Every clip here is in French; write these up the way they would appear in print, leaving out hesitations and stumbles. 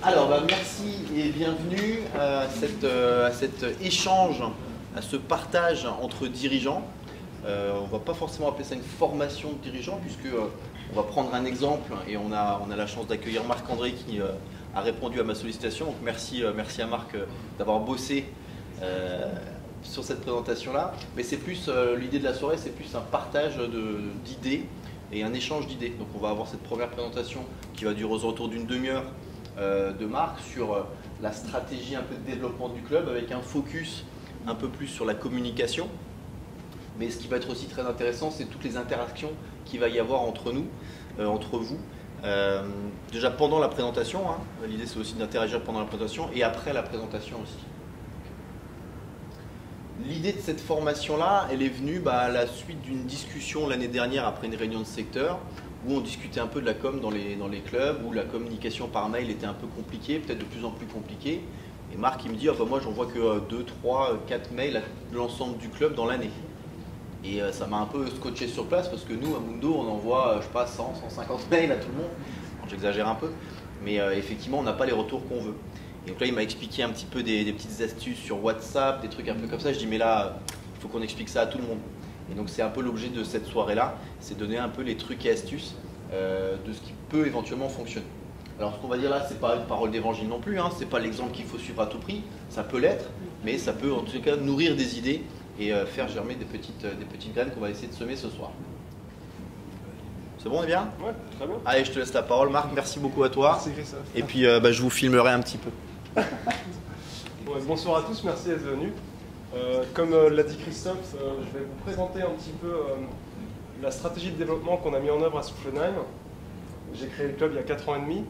Alors, merci et bienvenue à cet échange, à ce partage entre dirigeants. On ne va pas forcément appeler ça une formation de dirigeants, puisque on va prendre un exemple et on a la chance d'accueillir Marc-André qui a répondu à ma sollicitation. Donc merci à Marc d'avoir bossé sur cette présentation-là. Mais c'est plus, l'idée de la soirée, c'est plus un partage d'idées et un échange d'idées. Donc on va avoir cette première présentation qui va durer aux alentours d'une demi-heure de Marc sur la stratégie un peu de développement du club avec un focus un peu plus sur la communication. Mais ce qui va être aussi très intéressant, c'est toutes les interactions qu'il va y avoir entre nous, entre vous. Déjà pendant la présentation, hein, l'idée c'est aussi d'interagir pendant la présentation et après la présentation aussi. L'idée de cette formation-là, elle est venue à la suite d'une discussion l'année dernière après une réunion de secteur où on discutait un peu de la com dans les clubs, où la communication par mail était un peu compliquée, peut-être de plus en plus compliquée. Et Marc, il me dit, moi j'envoie que 2, 3, 4 mails à l'ensemble du club dans l'année. Et ça m'a un peu scotché sur place parce que nous, à Mundo, on envoie, je sais pas, 100, 150 mails à tout le monde. J'exagère un peu, mais effectivement, on n'a pas les retours qu'on veut. Et donc là, il m'a expliqué un petit peu des petites astuces sur WhatsApp, des trucs un peu comme ça. Je dis, mais là, il faut qu'on explique ça à tout le monde. Et donc, c'est un peu l'objet de cette soirée-là, c'est donner un peu les trucs et astuces de ce qui peut éventuellement fonctionner. Alors, ce qu'on va dire là, c'est pas une parole d'évangile non plus, hein, c'est pas l'exemple qu'il faut suivre à tout prix. Ça peut l'être, mais ça peut en tout cas nourrir des idées et faire germer des petites graines qu'on va essayer de semer ce soir. C'est bon, on est bien? Ouais, très bien. Allez, je te laisse la parole, Marc. Merci beaucoup à toi. Merci Christophe. Et puis, je vous filmerai un petit peu. Ouais, bonsoir à tous, merci d'être venus. Comme l'a dit Christophe, je vais vous présenter un petit peu la stratégie de développement qu'on a mis en œuvre à Soufflenheim. J'ai créé le club il y a 4 ans et demi.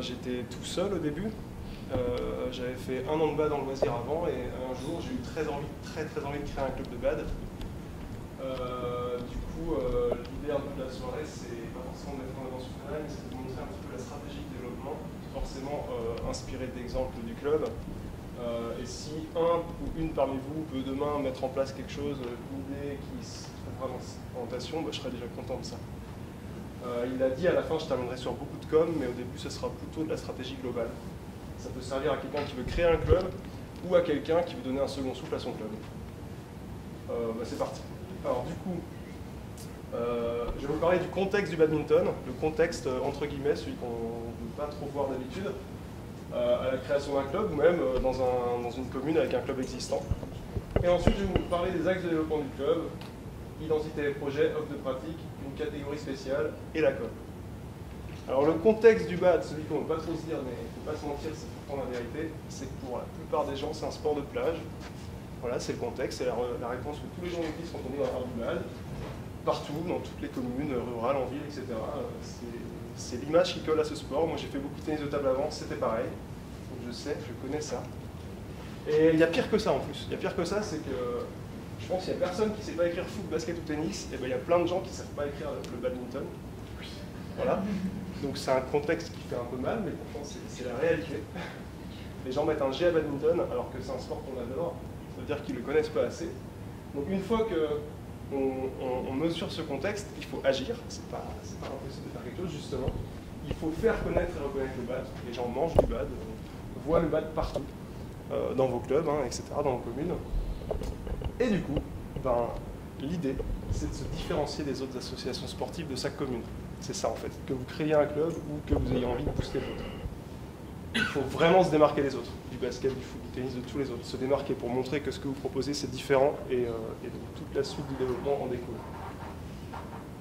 J'étais tout seul au début. J'avais fait 1 an de bad en loisir avant et un jour j'ai eu très envie de créer un club de bad. Du coup, l'idée un peu de la soirée, c'est pas forcément de mettre en avant Soufflenheim, mais c'est de montrer un petit peu la stratégie de développement, forcément inspirée d'exemples du club. Et si un ou une parmi vous peut demain mettre en place quelque chose, une idée qui se trouvera dans cette présentation, je serai déjà content de ça. Il a dit à la fin, je terminerai sur beaucoup de com, mais au début ce sera plutôt de la stratégie globale. Ça peut servir à quelqu'un qui veut créer un club ou à quelqu'un qui veut donner un second souffle à son club. C'est parti. Alors du coup, je vais vous parler du contexte du badminton, le contexte entre guillemets, celui qu'on ne veut pas trop voir d'habitude, à la création d'un club ou même dans une commune avec un club existant. Et ensuite, je vais vous parler des axes de développement du club, identité des projets, offre de pratique, une catégorie spéciale et la com. Alors le contexte du bad, celui qu'on ne veut pas trop se dire, mais il ne faut pas se mentir, c'est pourtant la vérité, c'est que pour la plupart des gens, c'est un sport de plage. Voilà, c'est le contexte, c'est la réponse que tous les gens nous disent quand on est dans un du bad, partout, dans toutes les communes, rurales, en ville, etc. C'est l'image qui colle à ce sport. Moi j'ai fait beaucoup de tennis de table avant, c'était pareil. Donc je sais, je connais ça. Et il y a pire que ça en plus. Il y a pire que ça, c'est que je pense qu'il n'y a personne qui ne sait pas écrire foot, basket ou tennis, et il y a plein de gens qui ne savent pas écrire le badminton. Voilà. Donc c'est un contexte qui fait un peu mal, mais pourtant c'est la réalité. Les gens mettent un G à badminton alors que c'est un sport qu'on adore. Ça veut dire qu'ils ne le connaissent pas assez. Donc une fois qu'on mesure ce contexte, il faut agir. C'est pas impossible de faire quelque chose, justement. Il faut faire connaître et reconnaître le bad. Les gens mangent du bad, voient le bad partout, dans vos clubs, etc., dans vos communes. Et du coup, l'idée, c'est de se différencier des autres associations sportives de sa commune. C'est ça en fait, que vous créiez un club ou que vous ayez envie de booster l'autre. Il faut vraiment se démarquer des autres, du basket, du foot, du tennis, de tous les autres. Se démarquer pour montrer que ce que vous proposez c'est différent et toute la suite du développement en découle.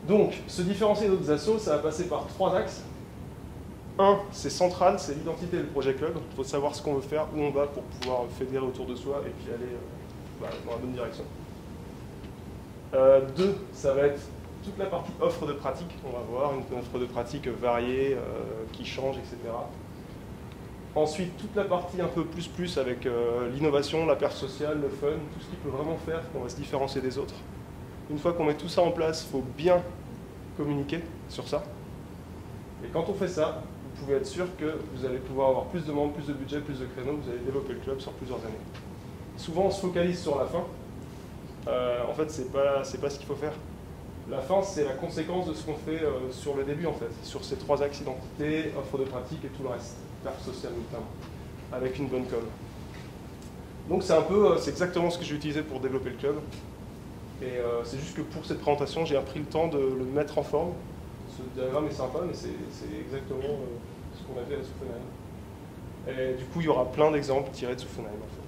Donc, se différencier d'autres assos, ça va passer par 3 axes. Un, c'est central, c'est l'identité du projet club. Il faut savoir ce qu'on veut faire, où on va pour pouvoir fédérer autour de soi et puis aller dans la bonne direction. 2, ça va être toute la partie offre de pratique. On va voir une offre de pratique variée, qui change, etc. Ensuite, toute la partie un peu plus avec l'innovation, la perf sociale, le fun, tout ce qui peut vraiment faire qu'on va se différencier des autres. Une fois qu'on met tout ça en place, il faut bien communiquer sur ça. Et quand on fait ça, vous pouvez être sûr que vous allez pouvoir avoir plus de membres, plus de budget, plus de créneaux, vous allez développer le club sur plusieurs années. Souvent, on se focalise sur la fin. En fait, c'est pas ce qu'il faut faire. La fin, c'est la conséquence de ce qu'on fait sur le début, en fait, sur ces 3 axes identité, offre de pratique et tout le reste. perf sociale notamment, avec une bonne com. Donc c'est exactement ce que j'ai utilisé pour développer le club. Et c'est juste que pour cette présentation, j'ai pris le temps de le mettre en forme. Ce diagramme est sympa, mais c'est exactement ce qu'on a fait à Zuffenheim. Et du coup, il y aura plein d'exemples tirés de Zuffenheim, en fait.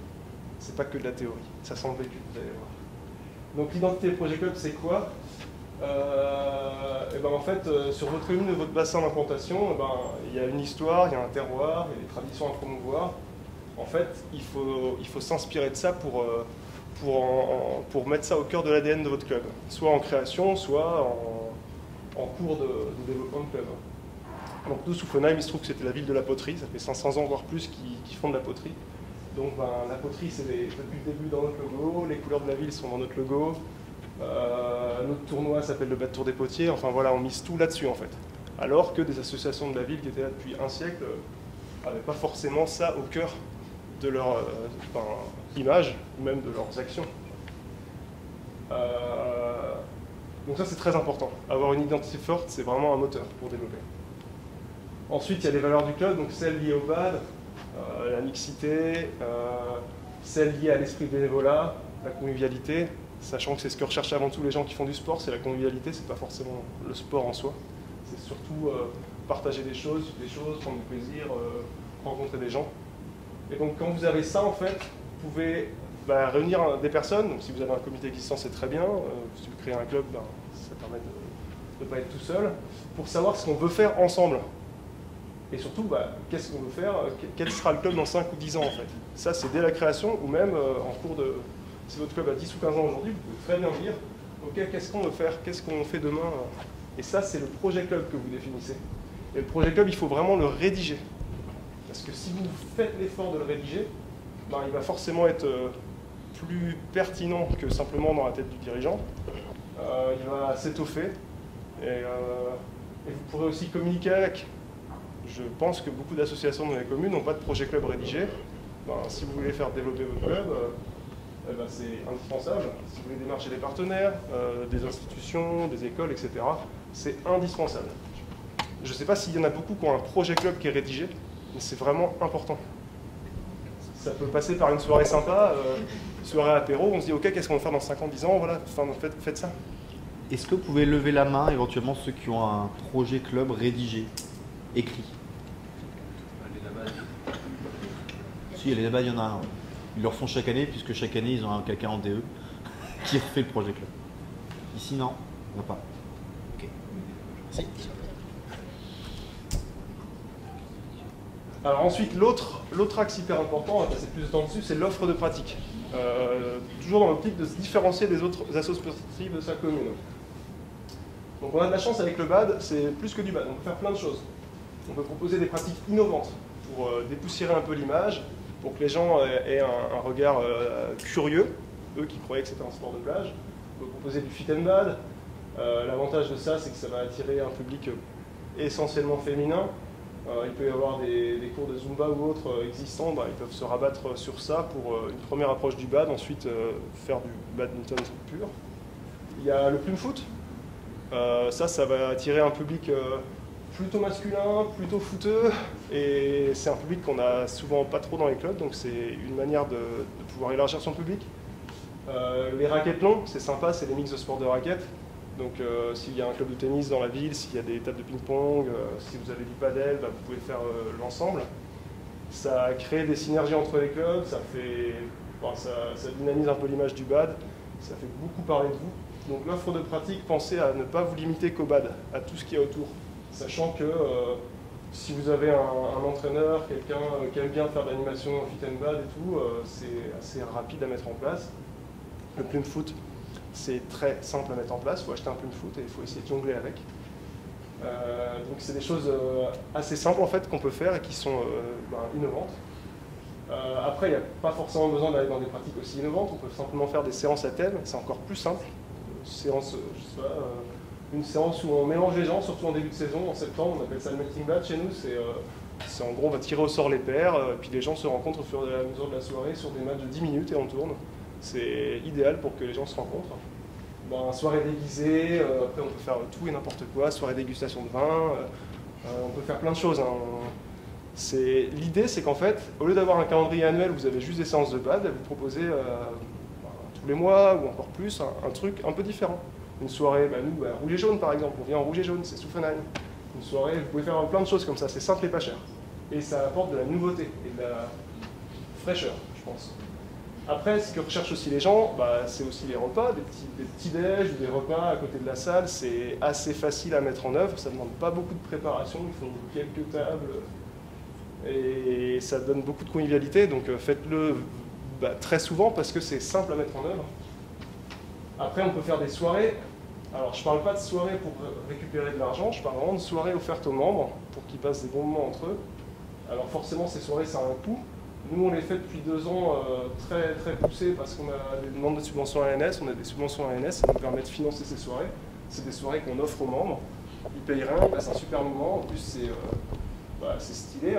C'est pas que de la théorie, ça sent le vécu, vous allez voir. Donc l'identité projet club, c'est quoi? Et ben en fait, sur votre commune, votre bassin d'implantation, il y a une histoire, il y a un terroir, il y a des traditions à promouvoir. En fait, il faut s'inspirer de ça pour mettre ça au cœur de l'ADN de votre club, soit en création, soit en cours de développement de club. Donc nous, Zuffenheim, il se trouve que c'était la ville de la poterie, ça fait 500 ans voire plus qui font de la poterie. Donc la poterie, c'est depuis le début dans notre logo, les couleurs de la ville sont dans notre logo, notre tournoi s'appelle le Bas de Tour des Potiers, enfin voilà, on mise tout là-dessus en fait. Alors que des associations de la ville qui étaient là depuis un siècle n'avaient pas forcément ça au cœur de leur image, ou même de leurs actions. Donc ça c'est très important. Avoir une identité forte, c'est vraiment un moteur pour développer. Ensuite, il y a les valeurs du club, donc celles liées au BAD, la mixité, celles liées à l'esprit bénévolat, la convivialité, sachant que c'est ce que recherchent avant tout les gens qui font du sport, c'est la convivialité, c'est pas forcément le sport en soi. C'est surtout partager des choses, prendre du plaisir, rencontrer des gens. Et donc quand vous avez ça, en fait, vous pouvez réunir des personnes. Donc si vous avez un comité existant, c'est très bien. Si vous créez un club, ça permet de ne pas être tout seul, pour savoir ce qu'on veut faire ensemble. Et surtout, qu'est-ce qu'on veut faire, quel sera le club dans 5 ou 10 ans en fait. Ça, c'est dès la création, ou même en cours de... Si votre club a 10 ou 15 ans aujourd'hui, vous pouvez très bien dire, ok, qu'est-ce qu'on veut faire, qu'est-ce qu'on fait demain. Et ça, c'est le projet club que vous définissez. Et le projet club, il faut vraiment le rédiger. Parce que si vous faites l'effort de le rédiger, il va forcément être plus pertinent que simplement dans la tête du dirigeant. Il va s'étoffer. Et vous pourrez aussi communiquer avec. Je pense que beaucoup d'associations dans les communes n'ont pas de projet club rédigé. Si vous voulez faire développer votre club, c'est indispensable. Si vous voulez démarcher des partenaires, des institutions, des écoles, etc., c'est indispensable. Je ne sais pas s'il y en a beaucoup qui ont un projet club qui est rédigé, mais c'est vraiment important. Ça peut passer par une soirée sympa, soirée apéro, on se dit ok, qu'est-ce qu'on va faire dans 5 ans, 10 ans, voilà, faites ça. Est-ce que vous pouvez lever la main, éventuellement ceux qui ont un projet club rédigé, écrit? Si, les débats, il y en a un. Ils le refont chaque année, puisque chaque année, ils ont quelqu'un en DE qui refait le projet club. Ici, non, on n'a pas. Ok. Merci. Alors ensuite, l'autre axe hyper important, on va passer plus de temps dessus, c'est l'offre de pratique. Toujours dans l'optique de se différencier des autres associations sportives de sa commune. Donc on a de la chance avec le BAD, c'est plus que du BAD, on peut faire plein de choses. On peut proposer des pratiques innovantes pour dépoussiérer un peu l'image, pour que les gens aient un regard curieux, eux qui croyaient que c'était un sport de plage. On peut proposer du fit and bad. L'avantage de ça, c'est que ça va attirer un public essentiellement féminin. Il peut y avoir des cours de Zumba ou autres existants, ils peuvent se rabattre sur ça pour une première approche du bad, ensuite faire du badminton pur. Il y a le plume foot. Ça va attirer un public plutôt masculin, plutôt footeux, et c'est un public qu'on a souvent pas trop dans les clubs, donc c'est une manière de pouvoir élargir son public. Les raquettes longs, c'est sympa, c'est des mix de sports de raquettes. Donc s'il y a un club de tennis dans la ville, s'il y a des tables de ping-pong, si vous avez du padel, vous pouvez faire l'ensemble. Ça crée des synergies entre les clubs, ça dynamise un peu l'image du bad, ça fait beaucoup parler de vous. Donc l'offre de pratique, pensez à ne pas vous limiter qu'au bad, à tout ce qu'il y a autour. Sachant que si vous avez un entraîneur, quelqu'un qui aime bien faire de l'animation fit and bad et tout, c'est assez rapide à mettre en place. Le plume foot, c'est très simple à mettre en place, il faut acheter un plume foot et il faut essayer de jongler avec. Donc c'est des choses assez simples en fait qu'on peut faire et qui sont innovantes. Après, il n'y a pas forcément besoin d'aller dans des pratiques aussi innovantes, on peut simplement faire des séances à thème, c'est encore plus simple. Une séance où on mélange les gens, surtout en début de saison, en septembre, on appelle ça le melting bat chez nous, c'est en gros on va tirer au sort les paires, puis les gens se rencontrent au fur et à mesure de la soirée sur des matchs de 10 minutes et on tourne. C'est idéal pour que les gens se rencontrent. Soirée déguisée, après on peut faire tout et n'importe quoi, soirée dégustation de vin, on peut faire plein de choses. L'idée, c'est qu'en fait, au lieu d'avoir un calendrier annuel où vous avez juste des séances de BAD, vous proposez tous les mois ou encore plus un truc un peu différent. Une soirée, nous, rouge et jaune par exemple, on vient en rouge et jaune, c'est Souffenheim. Une soirée, vous pouvez faire plein de choses comme ça, c'est simple et pas cher. Et ça apporte de la nouveauté et de la fraîcheur, je pense. Après, ce que recherchent aussi les gens, c'est aussi les repas, des petits déj ou des repas à côté de la salle. C'est assez facile à mettre en œuvre, ça ne demande pas beaucoup de préparation, ils font quelques tables et ça donne beaucoup de convivialité, donc faites-le très souvent parce que c'est simple à mettre en œuvre. Après, on peut faire des soirées. Alors, je ne parle pas de soirées pour récupérer de l'argent, je parle vraiment de soirées offertes aux membres pour qu'ils passent des bons moments entre eux. Alors forcément, ces soirées, ça a un coût. Nous, on les fait depuis 2 ans très, très poussées parce qu'on a des demandes de subventions ANS, on a des subventions ANS, ça nous permet de financer ces soirées. C'est des soirées qu'on offre aux membres. Ils payent rien, ils passent un super moment. En plus, c'est stylé,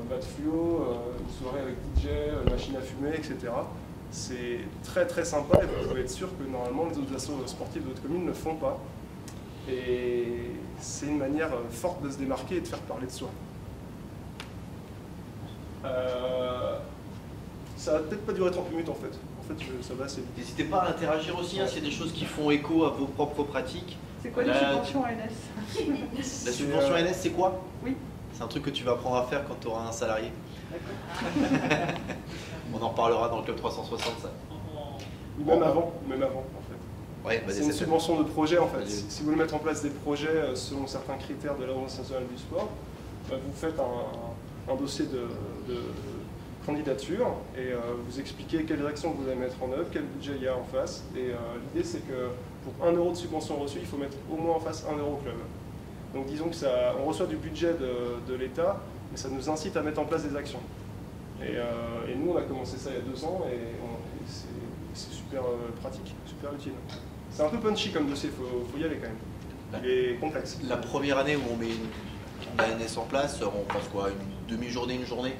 bas de fluo, une soirée avec DJ, machine à fumer, etc. C'est très très sympa et vous pouvez être sûr que normalement les autres assos sportifs de votre commune ne le font pas. Et c'est une manière forte de se démarquer et de faire parler de soi. Ça va peut-être pas durer 30 minutes en fait. En fait, ça va assez vite. N'hésitez pas à interagir aussi, s'il y a des choses qui font écho à vos propres pratiques. C'est quoi les subventions ANS? La subvention ANS, c'est quoi? Oui. C'est un truc que tu vas apprendre à faire quand tu auras un salarié. On en reparlera dans le Club 360, ça. Même avant en fait. Ouais, c'est une subvention de projet en fait. Si vous voulez mettre en place des projets selon certains critères de l'Agence nationale du sport, vous faites un dossier de candidature et vous expliquez quelles actions vous allez mettre en œuvre, quel budget il y a en face. Et l'idée c'est que pour 1 € de subvention reçue, il faut mettre au moins en face 1 € au club. Donc disons que on reçoit du budget de l'État, mais ça nous incite à mettre en place des actions. Et nous, on a commencé ça il y a 2 ans et c'est super pratique, super utile. C'est un peu punchy comme dossier, il faut y aller quand même. Il est complexe. La première année où on met une ANS en place, on passe quoi? Une demi-journée, une journée?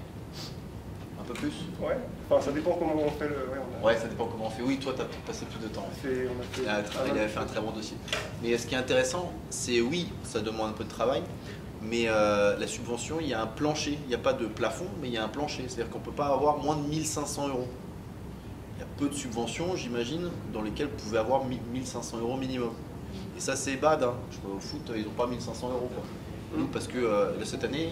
Un peu plus? Ouais, enfin ça dépend comment on fait le... Ouais, ça dépend comment on fait. Oui, toi, tu as passé plus de temps. Il avait fait un très bon dossier. Mais ce qui est intéressant, c'est oui, ça demande un peu de travail, mais la subvention, il y a un plancher. Il n'y a pas de plafond, mais il y a un plancher. C'est-à-dire qu'on ne peut pas avoir moins de 1 500 €. Il y a peu de subventions, j'imagine, dans lesquelles vous pouvez avoir 1 500 € minimum. Et ça, c'est bad. Je vois au foot, ils n'ont pas 1 500 €. Nous, parce que cette année,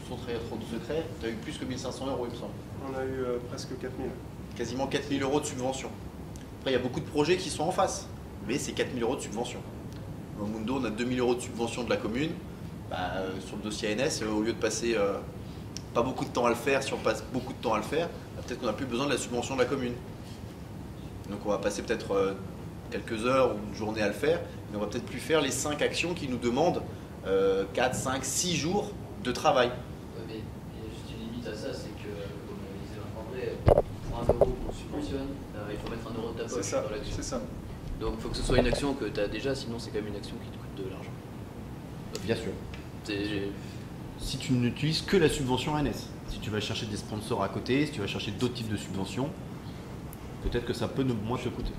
sans trahir trop de secrets, tu as eu plus que 1 500 €, il me semble. On a eu presque 4 000. Quasiment 4 000 € de subvention. Après, il y a beaucoup de projets qui sont en face, mais c'est 4 000 € de subvention. Au Mundo, on a 2 000 € de subvention de la commune. Sur le dossier ANS, au lieu de passer pas beaucoup de temps à le faire, si on passe beaucoup de temps à le faire, peut-être qu'on n'a plus besoin de la subvention de la commune. Donc on va passer peut-être quelques heures ou une journée à le faire, mais on va peut-être plus faire les 5 actions qui nous demandent 4, 5, 6 jours de travail. Ouais, mais il y a juste une limite à ça, c'est que, comme disait Marc-André, pour 1 € qu'on subventionne, il faut mettre 1 € de ta poche dans l'action. C'est ça. Donc il faut que ce soit une action que tu as déjà, sinon c'est quand même une action qui te coûte de l'argent. Bien sûr. Si tu n'utilises que la subvention ANS, si tu vas chercher des sponsors à côté, si tu vas chercher d'autres types de subventions, peut-être que ça peut moins te coûter.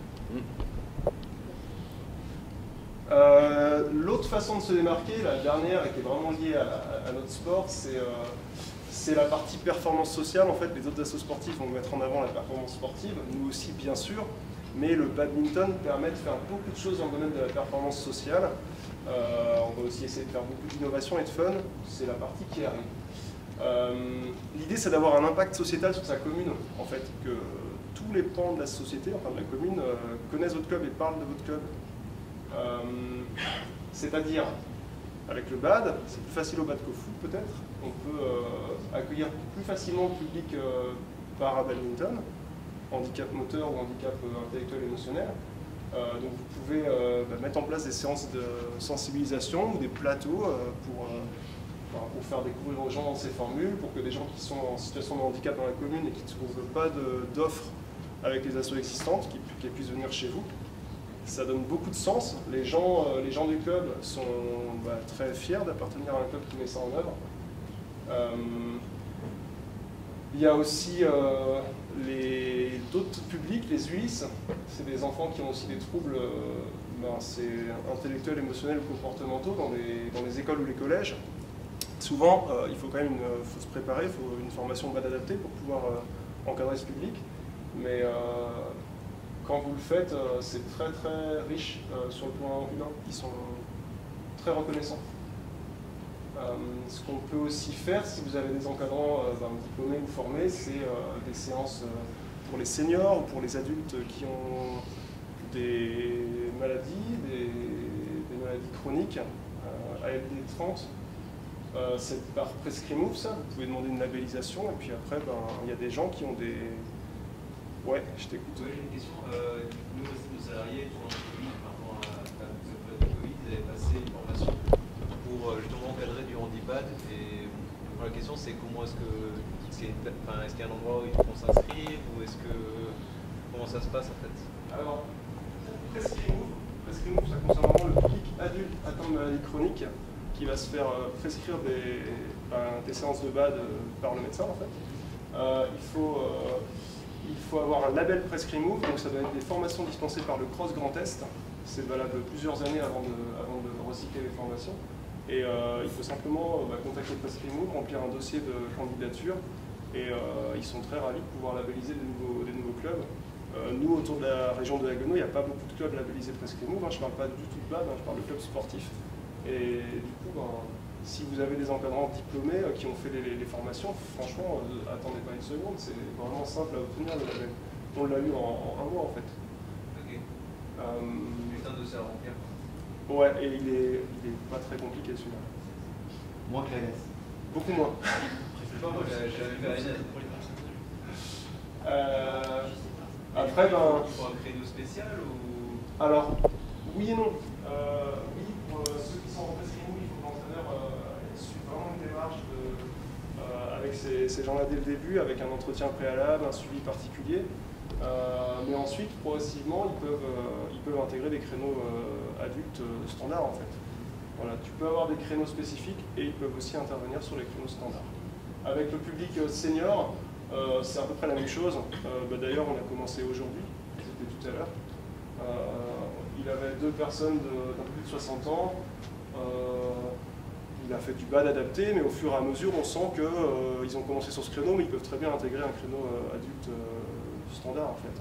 L'autre façon de se démarquer, la dernière et qui est vraiment liée à notre sport, c'est la partie performance sociale. En fait, les autres assos sportifs vont mettre en avant la performance sportive, nous aussi bien sûr, mais le badminton permet de faire beaucoup de choses dans le domaine de la performance sociale. On va aussi essayer de faire beaucoup d'innovation et de fun, c'est la partie qui arrive. L'idée c'est d'avoir un impact sociétal sur sa commune, en fait, que tous les pans de la société, enfin de la commune, connaissent votre club et parlent de votre club. C'est-à-dire, avec le BAD, c'est plus facile au BAD qu'au foot peut-être, on peut accueillir plus facilement le public par badminton, handicap moteur ou handicap intellectuel émotionnel. Donc vous pouvez mettre en place des séances de sensibilisation ou des plateaux pour faire découvrir aux gens ces formules, pour que des gens qui sont en situation de handicap dans la commune et qui ne trouvent pas d'offres avec les assos existantes, qui puissent venir chez vous. Ça donne beaucoup de sens. Les gens du club sont très fiers d'appartenir à un club qui met ça en œuvre. Il y a aussi d'autres publics, les UIS, c'est des enfants qui ont aussi des troubles intellectuels, émotionnels ou comportementaux dans les écoles ou les collèges. souvent, il faut quand même faut se préparer, il faut une formation de BAD adaptée pour pouvoir encadrer ce public. Mais quand vous le faites, c'est très très riche sur le plan humain. Ils sont très reconnaissants. Ce qu'on peut aussi faire, si vous avez des encadrants diplômés ou formés, c'est des séances pour les seniors ou pour les adultes qui ont des maladies, des maladies chroniques, ALD 30. C'est par Prescrimove, ça, vous pouvez demander une labellisation, et puis après, il y a des gens qui ont des... Ouais, je t'écoute. Oui, j'ai une question. Nous, nos salariés, pendant le Covid, par rapport à la Covid, ils avaient passé une formation pour justement encadrer du handicap. Et donc, la question, c'est comment est-ce qu'il y a un endroit où ils vont s'inscrire, ou comment ça se passe en fait? Alors, Prescrimove, ça concerne vraiment le public adulte atteint de maladies chroniques qui va se faire prescrire des séances de BAD par le médecin en fait. Il faut avoir un label Prescrimove, donc ça doit être des formations dispensées par le CROSS Grand Est. C'est valable plusieurs années avant de recycler les formations. Et il faut simplement contacter Prescrimove, remplir un dossier de candidature, et ils sont très ravis de pouvoir labelliser des nouveaux clubs. Nous, autour de la région de Haguenau, il n'y a pas beaucoup de clubs labellisés Prescrimove. Je ne parle pas du tout de BAD, je parle de clubs sportifs. Et du coup, si vous avez des encadrants diplômés qui ont fait les formations, franchement, attendez pas une seconde, c'est vraiment simple à obtenir le label. On l'a eu en un mois en fait. Ok. Juste un dossier à remplir. Ouais, et il est pas très compliqué celui-là. Moins que la NS. Beaucoup moins. Moi, j'avais fait la NS pour les personnes. Après, il faut un créneau spécial ou... Alors, oui et non. Oui, pour ceux qui sont en Prescrimove, il faut que l'entraîneur suive vraiment une démarche avec ces gens-là dès le début, avec un entretien préalable, un suivi particulier. Mais ensuite, progressivement, ils peuvent intégrer des créneaux adultes standards en fait. Voilà, tu peux avoir des créneaux spécifiques et ils peuvent aussi intervenir sur les créneaux standards. Avec le public senior, c'est à peu près la même chose. D'ailleurs, on a commencé aujourd'hui, c'était tout à l'heure. Il avait 2 personnes d'un peu plus de 60 ans. Il a fait du BAD adapté, mais au fur et à mesure, on sent qu'ils ont commencé sur ce créneau, mais ils peuvent très bien intégrer un créneau adulte standard en fait.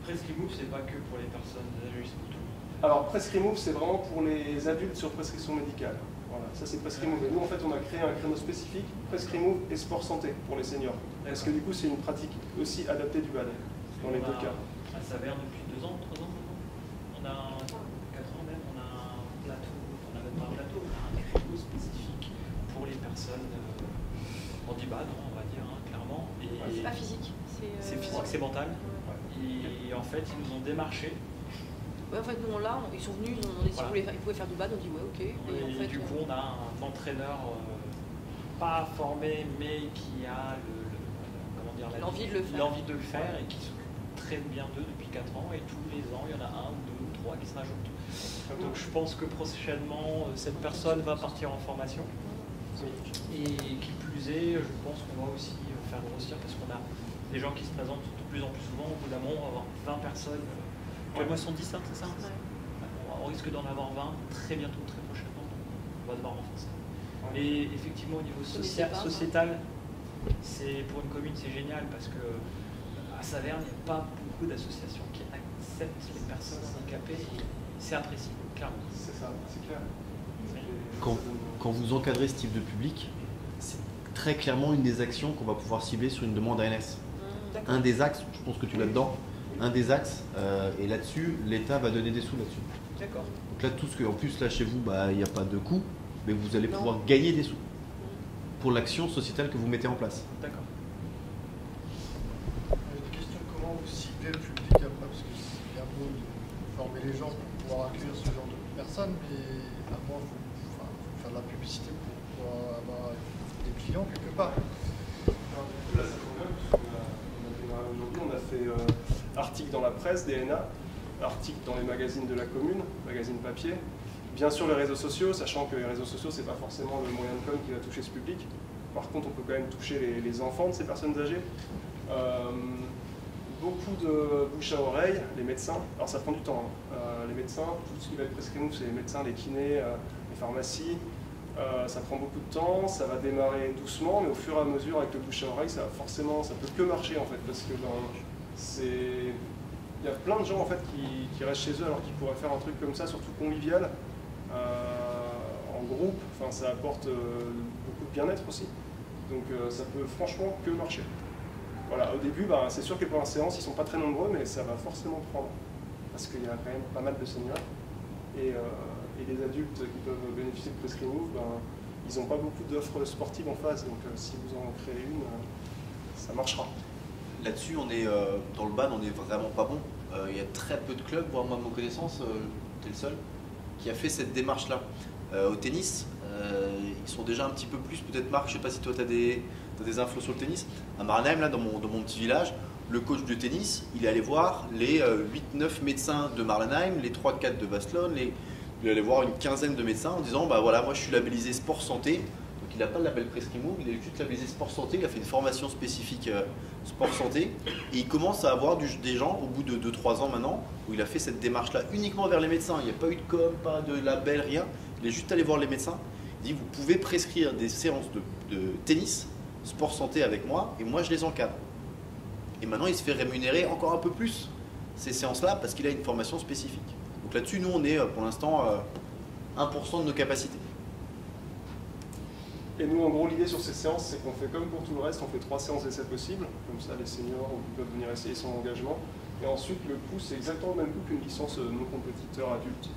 Prescrimove, c'est pas que pour les personnes âgées, c'est pour tout le monde. Alors, Prescrimove, c'est vraiment pour les adultes sur prescription médicale. Voilà, ça c'est Prescrimove. Et nous, en fait, on a créé un créneau spécifique, Prescrimove et sport santé pour les seniors. Parce que du coup, c'est une pratique aussi adaptée du BAD, dans les 2 cas. À Saverne, depuis 2 ans, 3 ans maintenant. On a 4 ans même, on a un plateau, on a même pas un plateau, on a un créneau spécifique pour les personnes handicapées, on va dire, clairement. C'est pas physique. C'est physique, c'est mental. Et en fait, ils nous ont démarché. Ouais, en fait, nous, là, ils sont venus, ils ont dit qu'ils pouvaient faire du BAD, on dit ouais, ok. Et en fait, du coup, on a un entraîneur pas formé, mais qui a l'envie de le faire. L'envie de le faire et qui s'occupe très bien d'eux depuis 4 ans. Et tous les ans, il y en a 1, 2, 3 qui se rajoutent. Donc je pense que prochainement, cette personne va partir en formation. Et qui plus est, je pense qu'on va aussi faire grossir parce qu'on a des gens qui se présentent de plus en plus souvent. Au bout d'un moment, on va avoir 20 personnes. Pour moi, sont 10, c'est ça? On risque d'en avoir 20 très bientôt, très prochainement. On va devoir renforcer. Et effectivement, au niveau sociétal, pour une commune, c'est génial parce que à Saverne, il n'y a pas beaucoup d'associations qui acceptent les personnes handicapées et c'est apprécié, clairement. C'est ça, c'est clair. Quand vous encadrez ce type de public, c'est très clairement une des actions qu'on va pouvoir cibler sur une demande ANS. Un des axes, je pense que tu l'as dedans, un des axes, et là-dessus, l'État va donner des sous là-dessus. D'accord. Donc là, tout ce que, en plus, là chez vous, il n'y a pas de coût, mais vous allez pouvoir gagner des sous pour l'action sociétale que vous mettez en place. D'accord. Une question, comment vous ciblez le public après? Parce que c'est bien beau de former les gens pour pouvoir accueillir ce genre de personnes, mais à moi, il faut faire de la publicité pour pouvoir avoir des clients quelque part. Alors, du coup, là, ça tombe bien, parce qu'on a démarré aujourd'hui, on a fait articles dans la presse, DNA, articles dans les magazines de la commune, magazines papier. Bien sûr, les réseaux sociaux, sachant que les réseaux sociaux, c'est pas forcément le moyen de com qui va toucher ce public. Par contre, on peut quand même toucher les enfants de ces personnes âgées. Beaucoup de bouche à oreille, les médecins. Alors, ça prend du temps. Les médecins, tout ce qui va être Prescrimove, c'est les médecins, les kinés, les pharmacies. Ça prend beaucoup de temps, ça va démarrer doucement, mais au fur et à mesure, avec le bouche à oreille, ça peut que marcher en fait, parce que il y a plein de gens en fait qui restent chez eux alors qu'ils pourraient faire un truc comme ça, surtout convivial, en groupe. Enfin, ça apporte beaucoup de bien-être aussi. Donc ça peut franchement que marcher. Voilà, au début, c'est sûr que les premières séances, ils sont pas très nombreux, mais ça va forcément prendre, parce qu'il y a quand même pas mal de seniors. Et les adultes qui peuvent bénéficier de Prescreen Move, ils n'ont pas beaucoup d'offres sportives en face, donc si vous en créez une, ça marchera. Là-dessus, on est dans le BAD, on n'est vraiment pas bon. Il y a très peu de clubs, voire moi de mon connaissance, tu es le seul, qui a fait cette démarche-là. Au tennis, ils sont déjà un petit peu plus, peut-être Marc, je ne sais pas si toi tu as des infos sur le tennis. À Marenheim, là, dans mon petit village, le coach de tennis, il est allé voir les 8-9 médecins de Marenheim, les 3-4 de Barcelone, il est allé voir une quinzaine de médecins en disant bah voilà, moi je suis labellisé sport santé. Donc il n'a pas le label Prescreen Move, il est juste labellisé sport santé, il a fait une formation spécifique sport santé. Et il commence à avoir des gens au bout de 2-3 ans maintenant où il a fait cette démarche-là uniquement vers les médecins. Il n'y a pas eu de com, pas de label, rien. Il est juste allé voir les médecins. Il dit vous pouvez prescrire des séances de tennis, sport santé avec moi et moi je les encadre. Et maintenant il se fait rémunérer encore un peu plus ces séances-là parce qu'il a une formation spécifique. Donc là-dessus, nous on est pour l'instant 1% de nos capacités. Et nous, en gros, l'idée sur ces séances, c'est qu'on fait comme pour tout le reste, on fait 3 séances d'essai possibles, comme ça les seniors peuvent venir essayer son engagement. Et ensuite, le coût, c'est exactement le même coût qu'une licence non compétiteur adulte.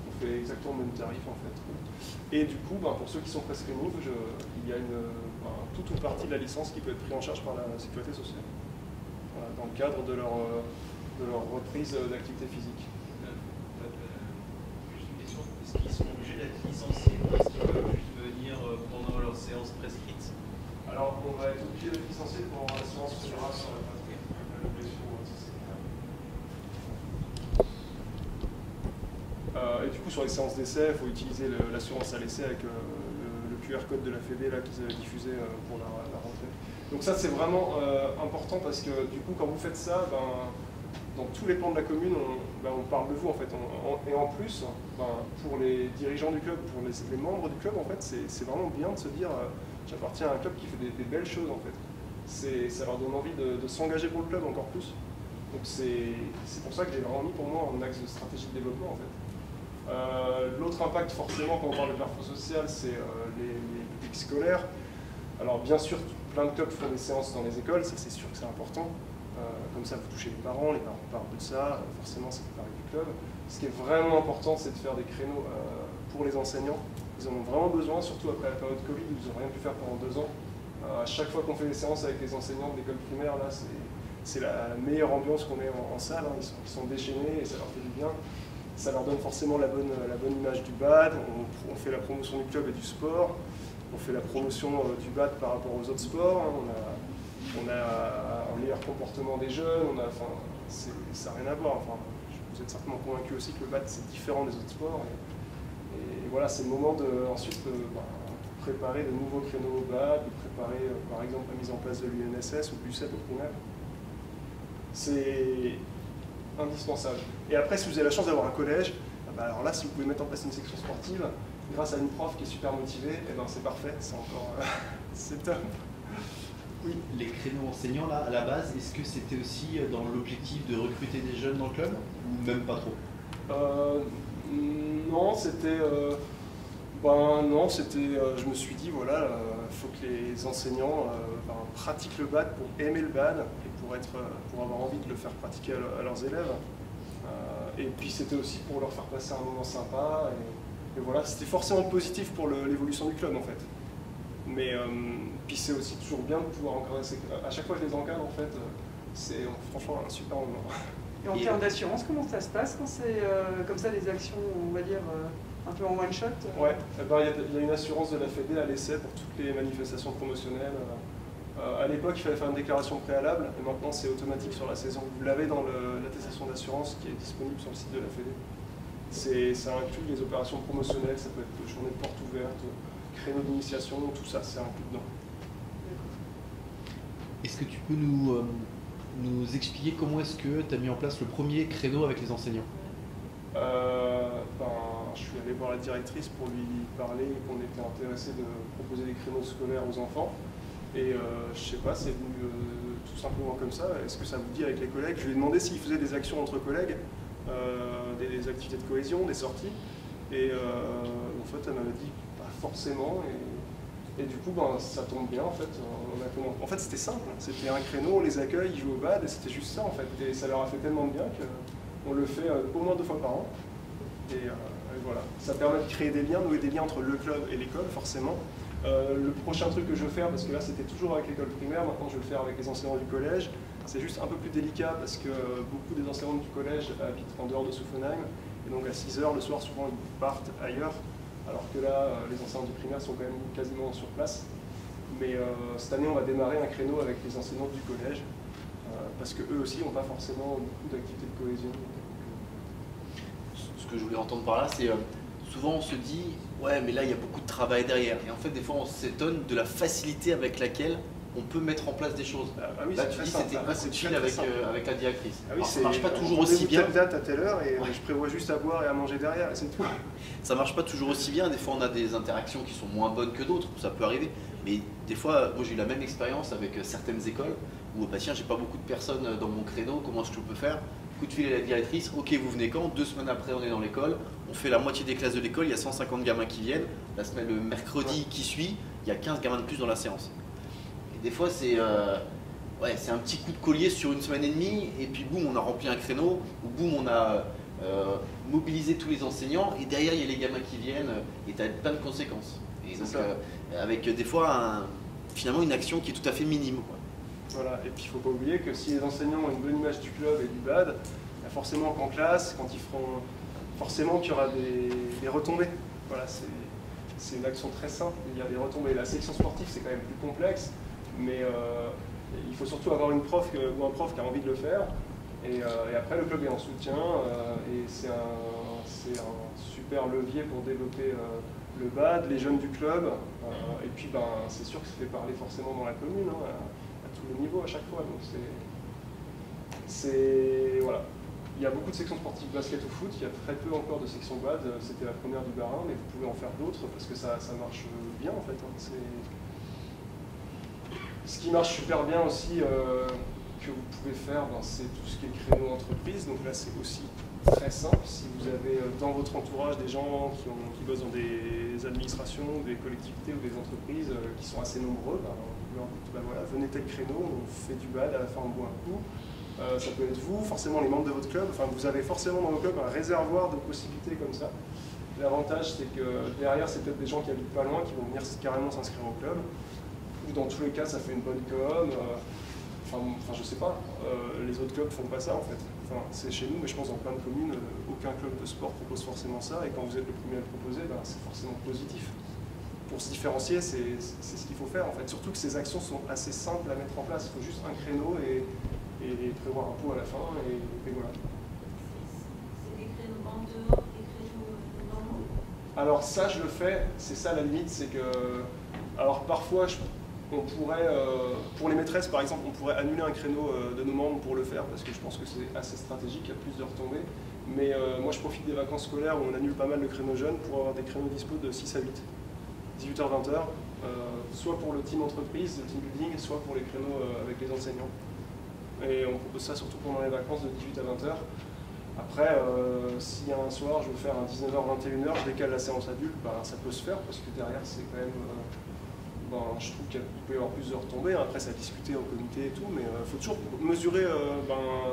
On fait exactement le même tarif en fait. Et du coup, pour ceux qui sont Prescreen Move, il y a toute une partie de la licence qui peut être prise en charge par la sécurité sociale, voilà, dans le cadre de leur reprise d'activité physique. Est-ce qu'ils sont obligés d'être licenciés ou est-ce qu'ils peuvent juste venir pendant leur séance prescrite? Alors, on va être obligé d'être licencié pour l'assurance fédérale sur la blessure. Et du coup, sur les séances d'essai, il faut utiliser l'assurance à l'essai avec le QR code de la Fédé qu'ils avaient diffusé pour la rentrée. Donc ça, c'est vraiment important parce que du coup, quand vous faites ça, dans tous les plans de la commune, on parle de vous en fait. Et en plus, pour les dirigeants du club, pour les membres du club, en fait, c'est vraiment bien de se dire j'appartiens à un club qui fait des belles choses en fait. Ça leur donne envie de s'engager pour le club encore plus. Donc c'est pour ça que j'ai vraiment mis pour moi un axe de stratégie de développement en fait. L'autre impact forcément quand on parle de perfo social, c'est les publics scolaires. Alors bien sûr, plein de clubs font des séances dans les écoles, ça c'est sûr que c'est important. Comme ça, vous touchez les parents parlent de ça, forcément ça fait parler du club. Ce qui est vraiment important, c'est de faire des créneaux pour les enseignants. Ils en ont vraiment besoin, surtout après la période Covid où ils n'ont rien pu faire pendant 2 ans. À chaque fois qu'on fait des séances avec les enseignants de l'école primaire, là, c'est la meilleure ambiance qu'on ait en salle. Hein. Ils sont déchaînés et ça leur fait du bien. Ça leur donne forcément la bonne image du BAD. On fait la promotion du club et du sport. On fait la promotion du BAD par rapport aux autres sports. Hein. On a un meilleur comportement des jeunes, ça n'a rien à voir. Enfin, vous êtes certainement convaincu aussi que le BAD c'est différent des autres sports. Et voilà, c'est le moment ensuite préparer de nouveaux créneaux au BAD, de préparer par exemple la mise en place de l'UNSS ou de l'UCEP au primaire. C'est indispensable. Et après, si vous avez la chance d'avoir un collège, alors là, si vous pouvez mettre en place une section sportive, grâce à une prof qui est super motivée, c'est parfait, c'est encore c'est top. Oui, les créneaux enseignants, là, à la base, est-ce que c'était aussi dans l'objectif de recruter des jeunes dans le club ou même pas trop? Non, c'était... non, c'était... je me suis dit, voilà, il faut que les enseignants pratiquent le BAD pour aimer le BAD et pour avoir envie de le faire pratiquer à leurs élèves. Et puis c'était aussi pour leur faire passer un moment sympa. Et voilà, c'était forcément positif pour l'évolution du club, en fait. Mais puis c'est aussi toujours bien de pouvoir encadrer. À chaque fois que je les encadre, en fait, c'est franchement un super moment. Et en termes d'assurance, comment ça se passe quand c'est comme ça des actions, on va dire, un peu en one-shot? Ouais, il y a une assurance de la Fédé à l'essai pour toutes les manifestations promotionnelles. À l'époque, il fallait faire une déclaration préalable, et maintenant c'est automatique sur la saison. Vous l'avez dans l'attestation d'assurance qui est disponible sur le site de la Fédé. Ça inclut les opérations promotionnelles, ça peut être journée de porte ouverte, créneau d'initiation, tout ça, c'est inclus dedans. Est-ce que tu peux nous expliquer comment est-ce que tu as mis en place le premier créneau avec les enseignants? Je suis allé voir la directrice pour lui parler et qu'on était intéressé de proposer des créneaux scolaires aux enfants. Et je sais pas, c'est venu tout simplement comme ça. Est-ce que ça vous dit avec les collègues? Je lui ai demandé s'il faisait des actions entre collègues, des activités de cohésion, des sorties. Et en fait, elle m'avait dit pas forcément. Et du coup, ça tombe bien en fait. En fait, c'était simple. C'était un créneau, on les accueille, ils jouent au bad, et c'était juste ça en fait. Et ça leur a fait tellement de bien qu'on le fait au moins 2 fois par an. Et voilà. Ça permet de créer des liens, nouer des liens entre le club et l'école, forcément. Le prochain truc que je veux faire, parce que là c'était toujours avec l'école primaire, maintenant je vais le faire avec les enseignants du collège. C'est juste un peu plus délicat parce que beaucoup des enseignants du collège habitent en dehors de Souffenheim. Et donc à 6 h le soir, souvent ils partent ailleurs. Alors que là, les enseignants du primaire sont quand même quasiment sur place. Mais cette année, on va démarrer un créneau avec les enseignants du collège, parce qu'eux aussi n'ont pas forcément beaucoup d'activités de cohésion. Ce que je voulais entendre par là, c'est souvent on se dit « ouais, mais là, il y a beaucoup de travail derrière ». Et en fait, des fois, on s'étonne de la facilité avec laquelle on peut mettre en place des choses. Oui, là, tu dis c'était un coup de fil avec la directrice. Oui, ça ne marche pas toujours aussi bien. Telle date à telle heure et je prévois juste à boire et à manger derrière et c'est tout. Ça ne marche pas toujours aussi bien. Des fois, on a des interactions qui sont moins bonnes que d'autres. Ça peut arriver. Mais des fois, moi, j'ai eu la même expérience avec certaines écoles où, bah tiens, j'ai pas beaucoup de personnes dans mon créneau. Comment est-ce que je peux faire? Coup de fil à la directrice. Ok, vous venez quand? 2 semaines après, on est dans l'école. On fait la moitié des classes de l'école. Il y a 150 gamins qui viennent. Le mercredi qui suit, il y a 15 gamins de plus dans la séance. Des fois, c'est un petit coup de collier sur 1 semaine et demie, et puis boum, on a rempli un créneau, ou boum, on a mobilisé tous les enseignants, et derrière, il y a les gamins qui viennent, et tu as plein de conséquences. Et donc, avec des fois, finalement, une action qui est tout à fait minime. Quoi. Voilà, et puis il ne faut pas oublier que si les enseignants ont une bonne image du club et du BAD, il y a forcément qu'en classe, quand ils feront, forcément qu'il y aura des retombées. Voilà, c'est une action très simple, il y a des retombées. La sélection sportive, c'est quand même plus complexe. Mais il faut surtout avoir une prof ou un prof qui a envie de le faire. Et après, le club est en soutien. Et c'est un super levier pour développer le BAD, les jeunes du club. Et puis, c'est sûr que ça fait parler forcément dans la commune, hein, à tous les niveaux à chaque fois. Donc voilà. Il y a beaucoup de sections sportives basket ou foot. Il y a très peu encore de sections BAD. C'était la première du Bas-Rhin, mais vous pouvez en faire d'autres parce que ça marche bien en fait. Hein. Ce qui marche super bien aussi, que vous pouvez faire, c'est tout ce qui est créneau entreprise. Donc là, c'est aussi très simple. Si vous avez dans votre entourage des gens qui bossent dans des administrations, des collectivités ou des entreprises qui sont assez nombreux, vous leur dites, voilà, venez tel créneau, on fait du BAD, à la fin on boit un coup. Ça peut être vous, forcément les membres de votre club. Enfin, vous avez forcément dans votre club un réservoir de possibilités comme ça. L'avantage, c'est que derrière, c'est peut-être des gens qui habitent pas loin, qui vont venir carrément s'inscrire au club. Ou dans tous les cas, ça fait une bonne com. Enfin, je sais pas. Les autres clubs font pas ça en fait. Enfin, c'est chez nous, mais je pense dans plein de communes, aucun club de sport propose forcément ça. Et quand vous êtes le premier à le proposer, c'est forcément positif. Pour se différencier, c'est ce qu'il faut faire en fait. Surtout que ces actions sont assez simples à mettre en place. Il faut juste un créneau et prévoir un pot à la fin. Et voilà. C'est des créneaux en dehors, des créneaux normaux? Alors ça, je le fais. C'est ça la limite, c'est que. Alors parfois, on pourrait, pour les maîtresses par exemple, on pourrait annuler un créneau de nos membres pour le faire parce que je pense que c'est assez stratégique, il y a plus de retombées. Mais moi je profite des vacances scolaires où on annule pas mal de créneaux jeunes pour avoir des créneaux dispo de 6 à 8, 18h-20h, soit pour le team entreprise, le team building, soit pour les créneaux avec les enseignants. Et on propose ça surtout pendant les vacances de 18 à 20h. Après, si un soir je veux faire un 19h-21h, je décale la séance adulte, ça peut se faire parce que derrière c'est quand même... je trouve qu'il peut y avoir plus de retombées. Après, ça a discuté au comité et tout, mais il faut toujours mesurer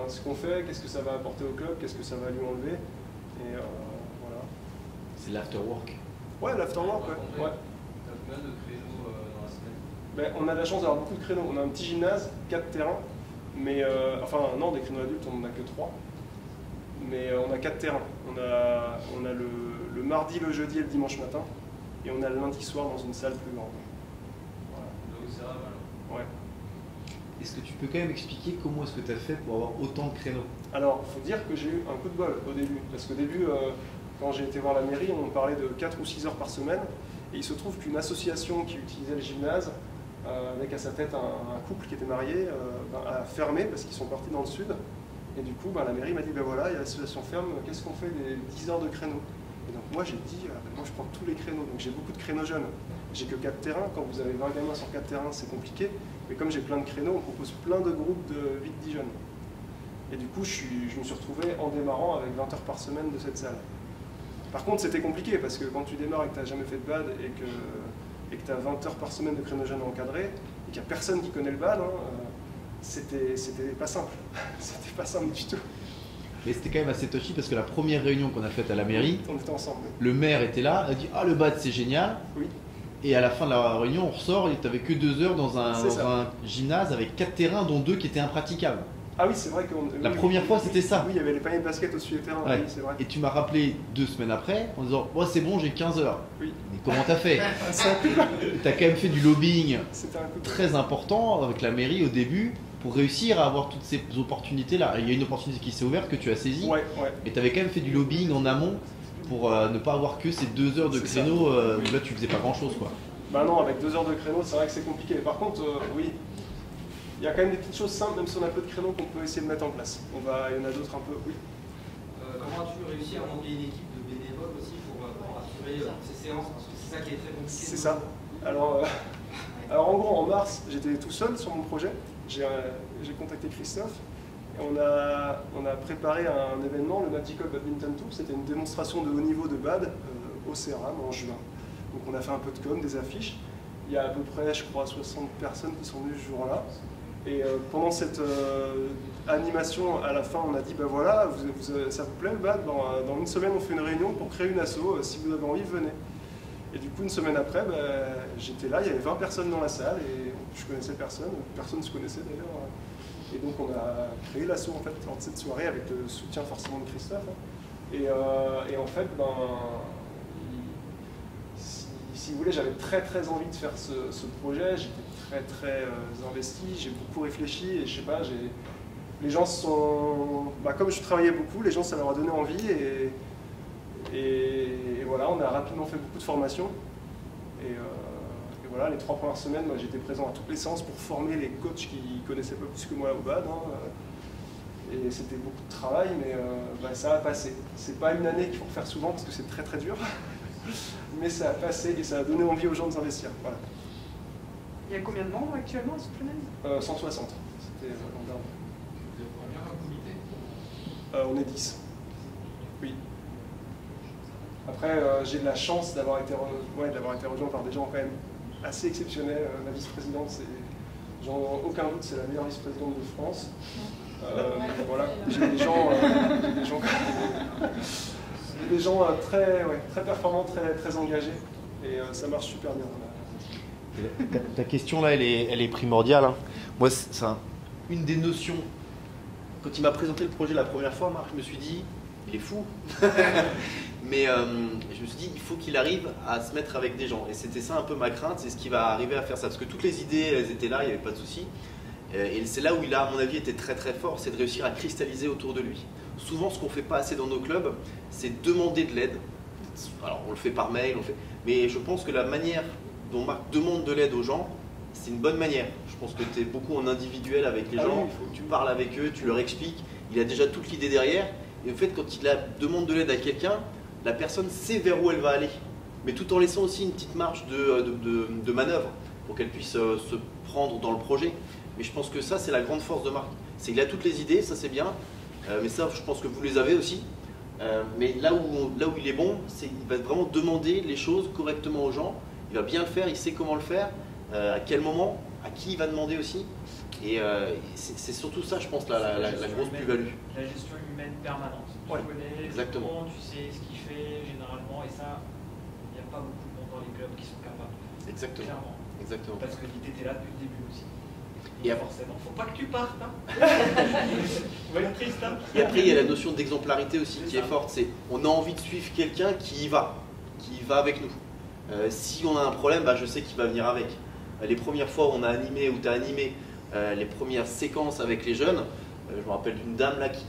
ce qu'on fait, qu'est-ce que ça va apporter au club, qu'est-ce que ça va lui enlever. Et voilà. C'est l'afterwork. Ouais, l'afterwork, ouais. T'as combien de créneaux dans la semaine? On a de la chance d'avoir beaucoup de créneaux. On a un petit gymnase, 4 terrains, mais non, des créneaux adultes, on n'en a que 3. Mais on a 4 terrains. On a le mardi, le jeudi et le dimanche matin, et on a le lundi soir dans une salle plus grande. Ouais. Est-ce que tu peux quand même expliquer comment est-ce que tu as fait pour avoir autant de créneaux? Alors, il faut dire que j'ai eu un coup de bol au début. Parce qu'au début, quand j'ai été voir la mairie, on parlait de 4 ou 6 heures par semaine. Et il se trouve qu'une association qui utilisait le gymnase, avec à sa tête un couple qui était marié, a fermé parce qu'ils sont partis dans le sud. Et du coup, la mairie m'a dit, ben voilà, il y a la situation ferme, qu'est-ce qu'on fait des 10 heures de créneaux? Et donc moi j'ai dit, moi je prends tous les créneaux, donc j'ai beaucoup de créneaux jeunes. J'ai que 4 terrains, quand vous avez 20 gamins sur 4 terrains c'est compliqué, mais comme j'ai plein de créneaux, on propose plein de groupes de 8-10 jeunes. Et du coup je me suis retrouvé en démarrant avec 20 heures par semaine de cette salle. Par contre c'était compliqué, parce que quand tu démarres et que tu n'as jamais fait de BAD, et que tu as 20 heures par semaine de créneaux jeunes encadrés, et qu'il n'y a personne qui connaît le BAD, c'était pas simple. C'était pas simple du tout. Mais c'était quand même assez touchy parce que la première réunion qu'on a faite à la mairie, on était ensemble. Le maire était là, a dit « Ah, le BAD c'est génial !» Oui. Et à la fin de la réunion, on ressort et tu n'avais que 2 heures dans un gymnase avec 4 terrains dont 2 qui étaient impraticables. Ah oui, c'est vrai que... La première fois, c'était ça. Oui, il y avait les paniers de basket au-dessus des terrains, Ouais. oui, c'est vrai. Et tu m'as rappelé 2 semaines après en disant « c'est bon, j'ai 15 heures. » Oui. Mais comment t'as fait? T'as quand même fait du lobbying un très important avec la mairie au début pour réussir à avoir toutes ces opportunités-là. Il y a une opportunité qui s'est ouverte que tu as saisie, mais tu avais quand même fait du lobbying en amont pour ne pas avoir que ces 2 heures de créneau où là tu faisais pas grand-chose, quoi. Bah non, avec 2 heures de créneau, c'est vrai que c'est compliqué. Par contre, oui, il y a quand même des petites choses simples, même si on a peu de créneaux, qu'on peut essayer de mettre en place. Il y en a d'autres un peu, oui. Comment as-tu réussi à monter une équipe de bénévoles aussi pour assurer ces séances? Parce que c'est ça qui est très compliqué. C'est ça. Alors en gros, en mars, j'étais tout seul sur mon projet. J'ai contacté Christophe et on a préparé un événement, le Magical Badminton Tour. C'était une démonstration de haut niveau de BAD au CERAM en juin. Donc on a fait un peu de com, des affiches. Il y a à peu près, je crois, 60 personnes qui sont venues ce jour-là. Et pendant cette animation, à la fin, on a dit, ben voilà, ça vous plaît le BAD? Dans une semaine, on fait une réunion pour créer une asso. Si vous avez envie, venez. Et du coup, une semaine après, j'étais là, il y avait 20 personnes dans la salle et je connaissais personne ne se connaissait d'ailleurs. Et donc on a créé l'asso en fait lors de cette soirée avec le soutien forcément de Christophe. Et en fait, si vous voulez, j'avais très envie de faire ce projet, j'étais très investi, j'ai beaucoup réfléchi et je sais pas, les gens sont... comme je travaillais beaucoup, les gens ça leur a donné envie et voilà, on a rapidement fait beaucoup de formations. Et voilà, les 3 premières semaines, moi j'étais présent à toutes les séances pour former les coachs qui connaissaient pas plus que moi au BAD. Et c'était beaucoup de travail, mais ça a passé. C'est pas une année qu'il faut refaire souvent parce que c'est très dur. Mais ça a passé et ça a donné envie aux gens de s'investir. Voilà. Il y a combien de membres actuellement à Soufflenaise? 160. C'était l'an dernier. Vous êtes combien dans le comité? On est 10. Oui. Après, j'ai de la chance d'avoir été rejoint par des gens quand même assez exceptionnels. Ma vice-présidente, c'est, sans aucun doute, c'est la meilleure vice-présidente de France. Voilà, j'ai des gens très performants, très engagés, et ça marche super bien. Ta question là, elle est primordiale. Hein. Moi, c'est une des notions. Quand il m'a présenté le projet la première fois, Marc, je me suis dit, il est fou. Mais je me suis dit, il faut qu'il arrive à se mettre avec des gens. Et c'était ça un peu ma crainte, c'est ce qui va arriver à faire ça. Parce que toutes les idées, elles étaient là, il n'y avait pas de souci. Et c'est là où il a, à mon avis, été très fort, c'est de réussir à cristalliser autour de lui. Souvent, ce qu'on ne fait pas assez dans nos clubs, c'est demander de l'aide. Alors, on le fait par mail, mais je pense que la manière dont Marc demande de l'aide aux gens, c'est une bonne manière. Je pense que tu es beaucoup en individuel avec les gens, tu parles avec eux, tu leur expliques, il a déjà toute l'idée derrière. Et en fait, quand il demande de l'aide à quelqu'un, la personne sait vers où elle va aller, mais tout en laissant aussi une petite marge de manœuvre pour qu'elle puisse se prendre dans le projet. Mais je pense que ça, c'est la grande force de Marc. C'est qu'il a toutes les idées, ça c'est bien, mais ça, je pense que vous les avez aussi. Mais là où il est bon, c'est qu'il va vraiment demander les choses correctement aux gens. Il va bien le faire, il sait comment le faire, à quel moment, à qui il va demander aussi. Et c'est surtout ça, je pense, la grosse plus-value. La gestion humaine permanente. Tu connais exactement. Le monde, tu sais ce qu'il fait généralement, et ça, il n'y a pas beaucoup de monde dans les clubs qui sont capables. Exactement. Clairement. Exactement. Parce que l'idée était là depuis le début aussi. Et forcément, faut pas que tu partes. Hein. Triste, hein. Et après, il y a la notion d'exemplarité aussi qui est forte. C'est on a envie de suivre quelqu'un qui y va avec nous. Si on a un problème, je sais qu'il va venir avec. Les premières fois où on a animé, où tu as animé les premières séquences avec les jeunes, je me rappelle d'une dame là qui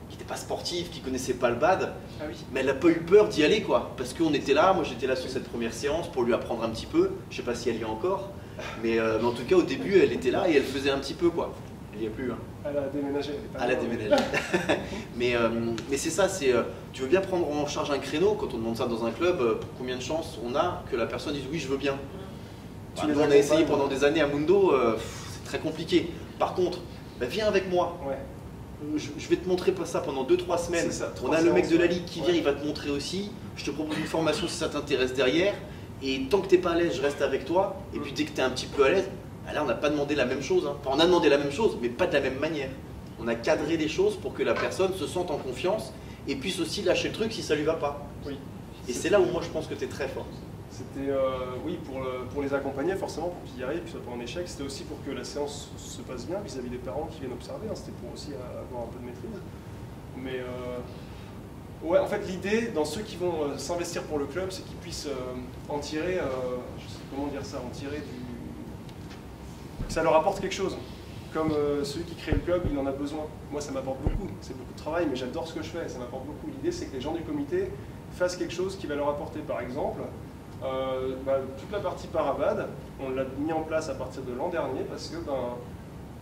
n'était pas sportive, qui connaissait pas le BAD, mais elle n'a pas eu peur d'y aller, quoi, parce qu'on était là, moi j'étais là sur cette première séance pour lui apprendre un petit peu, je sais pas si elle y est encore, mais en tout cas au début elle était là et elle faisait un petit peu, quoi. Elle n'y a plus. Hein. Elle a déménagé. Elle a déménagé. mais c'est ça, tu veux bien prendre en charge un créneau, quand on demande ça dans un club, combien de chances on a que la personne dise oui, je veux bien. Nous, on a essayé pendant des années à Mundo, c'est très compliqué. Par contre, viens avec moi. Ouais. Je vais te montrer pas ça pendant 2-3 semaines. On a le mec de la ligue qui vient, il va te montrer aussi. Je te propose une formation si ça t'intéresse derrière. Et tant que t'es pas à l'aise, je reste avec toi. Et puis dès que t'es un petit peu à l'aise, là on n'a pas demandé la même chose. Hein. Enfin, on a demandé la même chose, mais pas de la même manière. On a cadré les choses pour que la personne se sente en confiance et puisse aussi lâcher le truc si ça lui va pas. Oui. Et c'est là où moi je pense que tu es très fort. C'était, oui, pour les accompagner forcément, pour qu'ils y arrivent, puis soit pas en échec. C'était aussi pour que la séance se passe bien vis-à-vis des parents qui viennent observer. Hein. C'était pour aussi avoir un peu de maîtrise. Mais ouais, en fait, l'idée dans ceux qui vont s'investir pour le club, c'est qu'ils puissent en tirer, je sais comment dire ça, en tirer que ça leur apporte quelque chose. Comme celui qui crée le club, il en a besoin. Moi, ça m'apporte beaucoup. C'est beaucoup de travail, mais j'adore ce que je fais. Ça m'apporte beaucoup. L'idée, c'est que les gens du comité fassent quelque chose qui va leur apporter, par exemple, toute la partie Parabad. On l'a mis en place à partir de l'an dernier parce que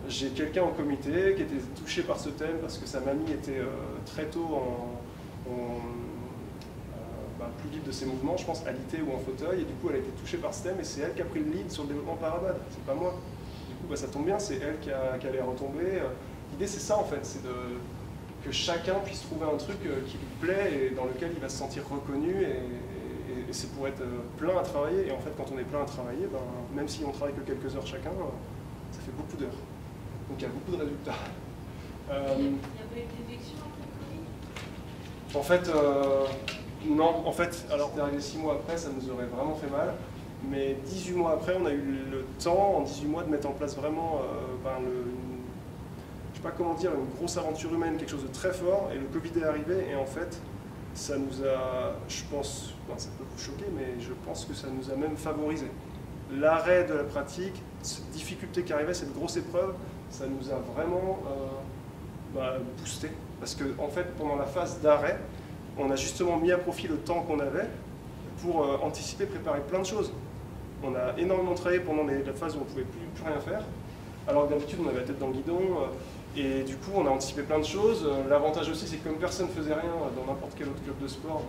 j'ai quelqu'un au comité qui était touché par ce thème parce que sa mamie était très tôt plus libre de ses mouvements, je pense, alité ou en fauteuil, et du coup elle a été touchée par ce thème et c'est elle qui a pris le lead sur le développement Parabad, c'est pas moi. Du coup ça tombe bien, c'est elle qui allait retomber. L'idée c'est ça en fait, c'est que chacun puisse trouver un truc qui lui plaît et dans lequel il va se sentir reconnu et c'est pour être plein à travailler. Et en fait quand on est plein à travailler, même si on travaille que quelques heures chacun, ça fait beaucoup d'heures. Donc il y a beaucoup de résultats. Il n'y a pas eu de détection après le Covid ? En fait, non. En fait, alors t'es arrivé 6 mois après, ça nous aurait vraiment fait mal. Mais 18 mois après, on a eu le temps, en 18 mois, de mettre en place vraiment, je sais pas comment dire, une grosse aventure humaine, quelque chose de très fort. Et le Covid est arrivé et en fait, ça nous a, je pense, ça peut vous choquer, mais je pense que ça nous a même favorisé. L'arrêt de la pratique, cette difficulté qui arrivait, cette grosse épreuve, ça nous a vraiment boosté. Parce que en fait, pendant la phase d'arrêt, on a justement mis à profit le temps qu'on avait pour anticiper, préparer plein de choses. On a énormément travaillé pendant la phase où on ne pouvait plus rien faire. Alors que d'habitude, on avait la tête dans le guidon. Et du coup, on a anticipé plein de choses. L'avantage aussi, c'est que comme personne ne faisait rien dans n'importe quel autre club de sport,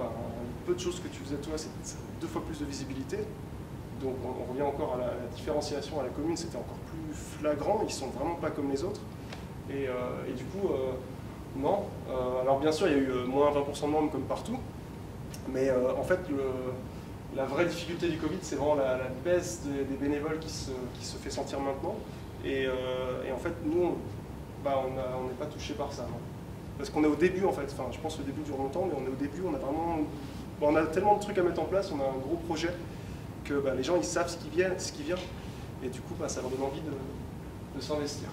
peu de choses que tu faisais toi, c'est 2 fois plus de visibilité. Donc on revient encore à la différenciation à la commune, c'était encore plus flagrant, ils sont vraiment pas comme les autres. Et du coup, non. Alors bien sûr, il y a eu moins 20% de membres comme partout, mais en fait, la vraie difficulté du Covid, c'est vraiment la baisse des bénévoles qui se fait sentir maintenant. Et en fait, nous, on n'est pas touché par ça. Non. Parce qu'on est au début, en fait. Enfin, je pense que le début dure longtemps, mais on est au début, on a vraiment... on a tellement de trucs à mettre en place, on a un gros projet, que les gens ils savent ce qui vient, et du coup ça leur donne envie de s'investir.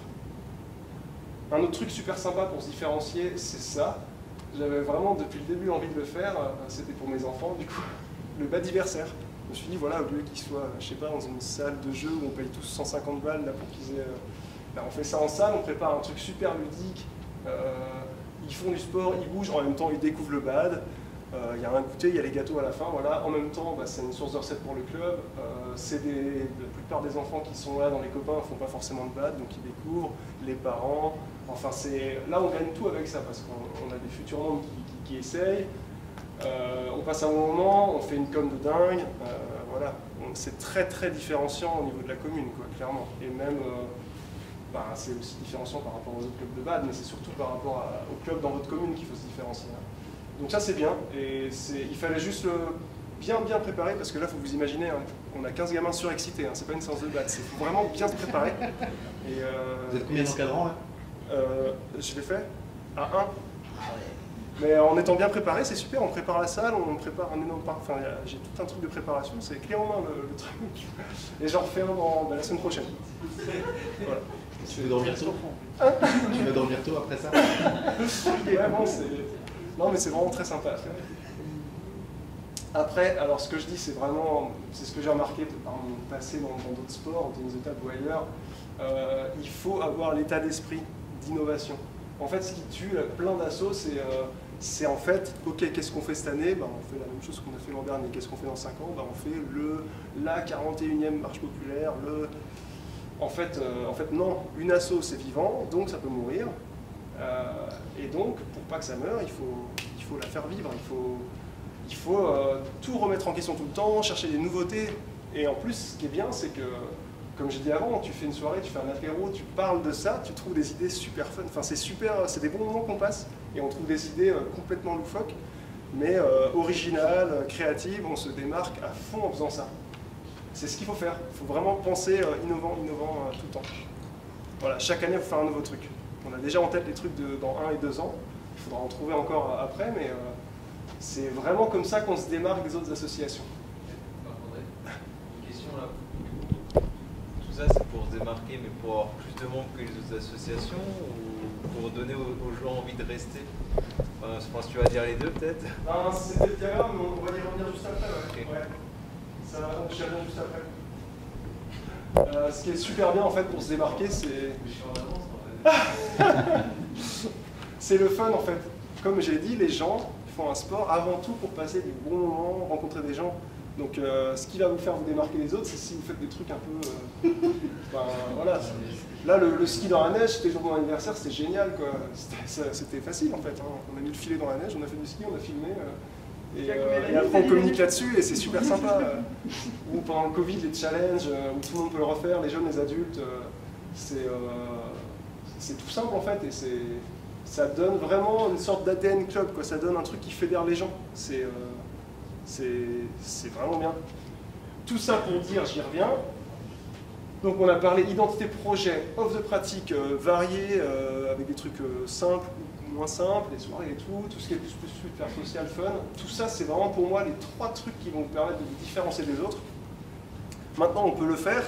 Un autre truc super sympa pour se différencier, c'est ça. J'avais vraiment depuis le début envie de le faire, c'était pour mes enfants du coup, le badiversaire. Je me suis dit voilà, au lieu qu'ils soient, je sais pas, dans une salle de jeu où on paye tous 150 balles là, pour qu'ils aient... on fait ça en salle, on prépare un truc super ludique, ils font du sport, ils bougent, en même temps ils découvrent le bad. Il y a un goûter, il y a les gâteaux à la fin, voilà. En même temps, c'est une source de recettes pour le club. La plupart des enfants qui sont là dans les copains ne font pas forcément de bad, donc ils découvrent, les parents. Enfin, là on gagne tout avec ça, parce qu'on a des futurs membres qui essayent. On passe un bon moment, on fait une com de dingue. Voilà. C'est très très différenciant au niveau de la commune, quoi, clairement. Et même, c'est aussi différenciant par rapport aux autres clubs de bad, mais c'est surtout par rapport aux clubs dans votre commune qu'il faut se différencier. Donc ça c'est bien, et il fallait juste bien préparer, parce que là il faut vous imaginer, on a 15 gamins surexcités, c'est pas une séance de batte, il faut vraiment bien se préparer. Vous êtes combien d'encadrants là Je l'ai fait à 1. Mais en étant bien préparé, c'est super, on prépare la salle, on prépare un énorme parc, j'ai tout un truc de préparation, c'est clé en main le truc. Et j'en refais un la semaine prochaine. Voilà. Tu veux dormir tôt Tu veux dormir tôt après ça Non, mais c'est vraiment très sympa à faire. Après, alors ce que je dis, c'est ce que j'ai remarqué par mon passé dans d'autres sports, dans des étapes ou ailleurs, il faut avoir l'état d'esprit d'innovation. En fait, ce qui tue plein d'assauts, c'est en fait, ok, qu'est-ce qu'on fait cette année? On fait la même chose qu'on a fait l'an dernier. Qu'est-ce qu'on fait dans 5 ans? On fait la 41e marche populaire, En fait, non, une asso c'est vivant, donc ça peut mourir. Et donc, pour pas que ça meure, il faut la faire vivre, il faut tout remettre en question tout le temps, chercher des nouveautés. Et en plus, ce qui est bien, c'est que, comme j'ai dit avant, tu fais une soirée, tu fais un apéro, tu parles de ça, tu trouves des idées super fun. Enfin, c'est des bons moments qu'on passe, et on trouve des idées complètement loufoques, mais originales, créatives, on se démarque à fond en faisant ça. C'est ce qu'il faut faire. Il faut vraiment penser innovant tout le temps. Voilà, chaque année, il faut faire un nouveau truc. On a déjà en tête les trucs dans 1 et 2 ans. Il faudra en trouver encore après, mais c'est vraiment comme ça qu'on se démarque des autres associations. Une question là. Tout ça, c'est pour se démarquer, mais pour avoir plus de monde que les autres associations, ou pour donner aux gens envie de rester? Je pense que tu vas dire les deux, peut-être. Non, c'était le diagramme, mais on va y revenir juste après. Ouais. Okay. Ouais. Ça va, je reviens juste après. Ce qui est super bien en fait pour se démarquer, c'est... c'est le fun en fait. Comme j'ai dit, les gens font un sport avant tout pour passer des bons moments, rencontrer des gens. Donc ce qui va vous faire vous démarquer les autres, c'est si vous faites des trucs un peu... voilà. Là, le ski dans la neige, c'était le jour de mon anniversaire, c'était génial, quoi. C'était facile en fait. Hein. On a mis le filet dans la neige, on a fait du ski, on a filmé. Et après on communique là-dessus et c'est super sympa. Ou pendant le Covid, les challenges, où tout le monde peut le refaire, les jeunes, les adultes, c'est tout simple en fait, et ça donne vraiment une sorte d'ADN club, quoi. Ça donne un truc qui fédère les gens. C'est vraiment bien. Tout ça pour dire, j'y reviens. Donc on a parlé identité projet, offre de pratique variée, avec des trucs simples ou moins simples, des soirées et tout ce qui est plus faire social, fun. Tout ça, c'est vraiment pour moi les 3 trucs qui vont vous permettre de vous différencier des autres. Maintenant, on peut le faire,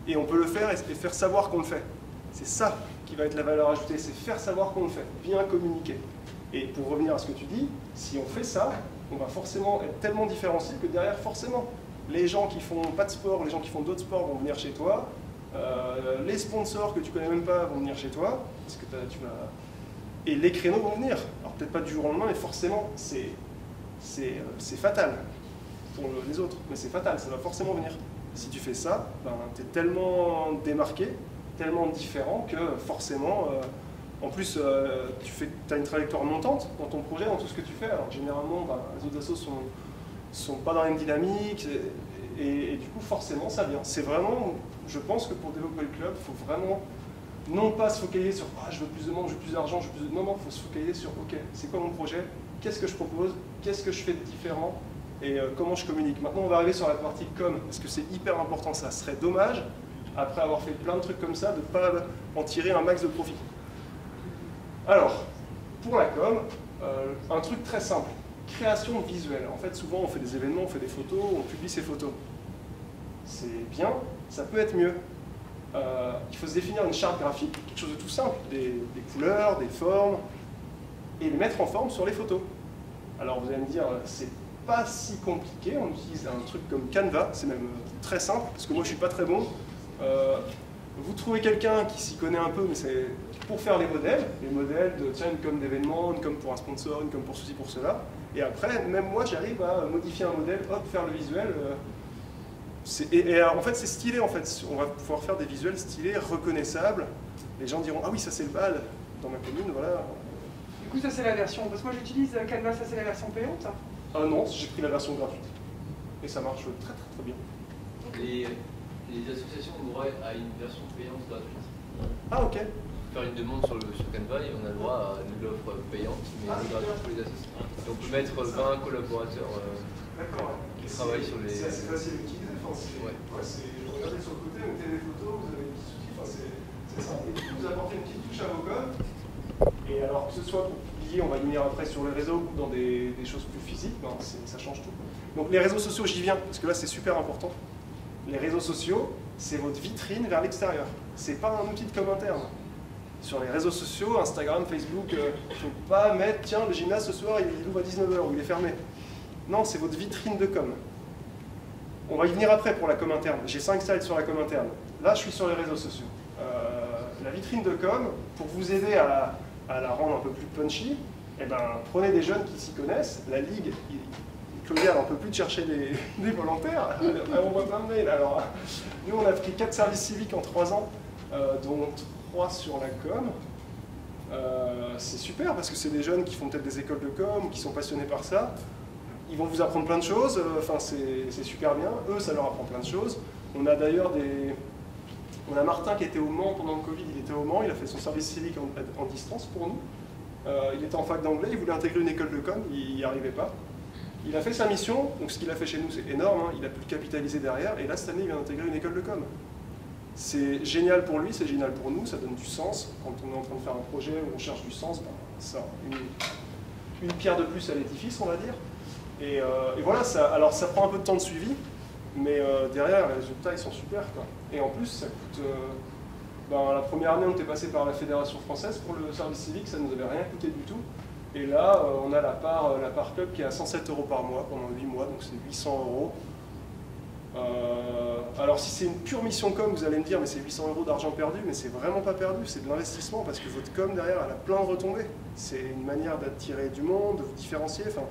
et on peut le faire et faire savoir qu'on le fait. C'est ça qui va être la valeur ajoutée, c'est faire savoir qu'on le fait, bien communiquer. Et pour revenir à ce que tu dis, si on fait ça, on va forcément être tellement différencié que derrière, forcément, les gens qui font pas de sport, les gens qui font d'autres sports vont venir chez toi, les sponsors que tu connais même pas vont venir chez toi, parce que tu vas... Et les créneaux vont venir. Alors peut-être pas du jour au lendemain, mais forcément, c'est fatal pour les autres, mais c'est fatal, ça va forcément venir. Si tu fais ça, tu es tellement démarqué, tellement différent que forcément, en plus, tu as une trajectoire montante dans ton projet, dans tout ce que tu fais. Alors généralement, les autres assos sont pas dans la même dynamique, et du coup, forcément, ça vient. C'est vraiment, je pense que pour développer le club, il faut vraiment non pas se focaliser sur « je veux plus de monde, je veux plus d'argent, je veux plus de... » Non, il faut se focaliser sur « Ok, c'est quoi mon projet? Qu'est-ce que je propose? Qu'est-ce que je fais de différent? Et comment je communique ?» Maintenant, on va arriver sur la partie com, parce que c'est hyper important. Ça serait dommage, après avoir fait plein de trucs comme ça, de ne pas en tirer un max de profit. Alors, pour la com, un truc très simple. Création visuelle. En fait, souvent, on fait des événements, on fait des photos, on publie ces photos. C'est bien, ça peut être mieux. Il faut se définir une charte graphique, quelque chose de tout simple, des couleurs, des formes, et les mettre en forme sur les photos. Alors vous allez me dire, c'est pas si compliqué, on utilise un truc comme Canva, c'est même très simple, parce que moi je suis pas très bon. Vous trouvez quelqu'un qui s'y connaît un peu, mais c'est pour faire les modèles de tiens, une com d'événement, une com pour un sponsor, une com pour ceci, pour cela, et après, même moi j'arrive à modifier un modèle, hop, faire le visuel. En fait, c'est stylé, en fait. On va pouvoir faire des visuels stylés, reconnaissables. Les gens diront, ah oui, ça c'est le bal dans ma commune, voilà. Du coup, ça c'est la version, parce que moi j'utilise Canva, ça c'est la version payante, ça? Ah non, j'ai pris la version gratuite. Et ça marche très bien. Les associations ont le droit à une version payante gratuite. Ah ok. Faire une demande sur Canva et on a le droit à l'offre payante, mais gratuite pour les associations. Et on peut mettre 20 collaborateurs qui travaillent sur les... C'est assez facile à utiliser. Je regardais sur le côté, vous mettez des photos, vous avez des petits soucis, c'est ça. Et vous apportez une petite touche à vos codes. Et alors que ce soit pour publier, on va venir après sur les réseaux ou dans des choses plus physiques, ça change tout. Donc les réseaux sociaux, j'y viens, parce que là c'est super important. Les réseaux sociaux, c'est votre vitrine vers l'extérieur. C'est pas un outil de com interne. Sur les réseaux sociaux, Instagram, Facebook, il ne faut pas mettre, tiens, le gymnase ce soir, il ouvre à 19h ou il est fermé. Non, c'est votre vitrine de com. On va y venir après pour la com interne. J'ai 5 slides sur la com interne. Là, je suis sur les réseaux sociaux. La vitrine de com, pour vous aider à la rendre un peu plus punchy, prenez des jeunes qui s'y connaissent. La ligue, Claudia, elle n'en peut plus de chercher des volontaires, elle envoie plein de mails. Alors, nous, on a pris 4 services civiques en 3 ans, dont 3 sur la com. C'est super parce que c'est des jeunes qui font peut-être des écoles de com, qui sont passionnés par ça. Ils vont vous apprendre plein de choses, enfin c'est super bien. Eux, ça leur apprend plein de choses. On a d'ailleurs on a Martin qui était au Mans pendant le Covid, il était au Mans, il a fait son service civique en distance pour nous. Il était en fac d'anglais, il voulait intégrer une école de com, il n'y arrivait pas. Il a fait sa mission, donc ce qu'il a fait chez nous c'est énorme, hein, il a pu le capitaliser derrière, et là cette année il vient d'intégrer une école de com. C'est génial pour lui, c'est génial pour nous, ça donne du sens. Quand on est en train de faire un projet où on cherche du sens, ben, ça, une pierre de plus à l'édifice, on va dire. Et voilà, alors ça prend un peu de temps de suivi, mais derrière les résultats ils sont super, quoi. Et en plus ça coûte... ben, la première année on était passé par la Fédération française pour le service civique, ça ne nous avait rien coûté du tout. Et là on a la part club qui est à 107 € par mois pendant 8 mois, donc c'est 800 €. Alors si c'est une pure mission com, vous allez me dire mais c'est 800 € d'argent perdu, mais c'est vraiment pas perdu, c'est de l'investissement parce que votre com derrière elle a plein de retombées. C'est une manière d'attirer du monde, de vous différencier, enfin,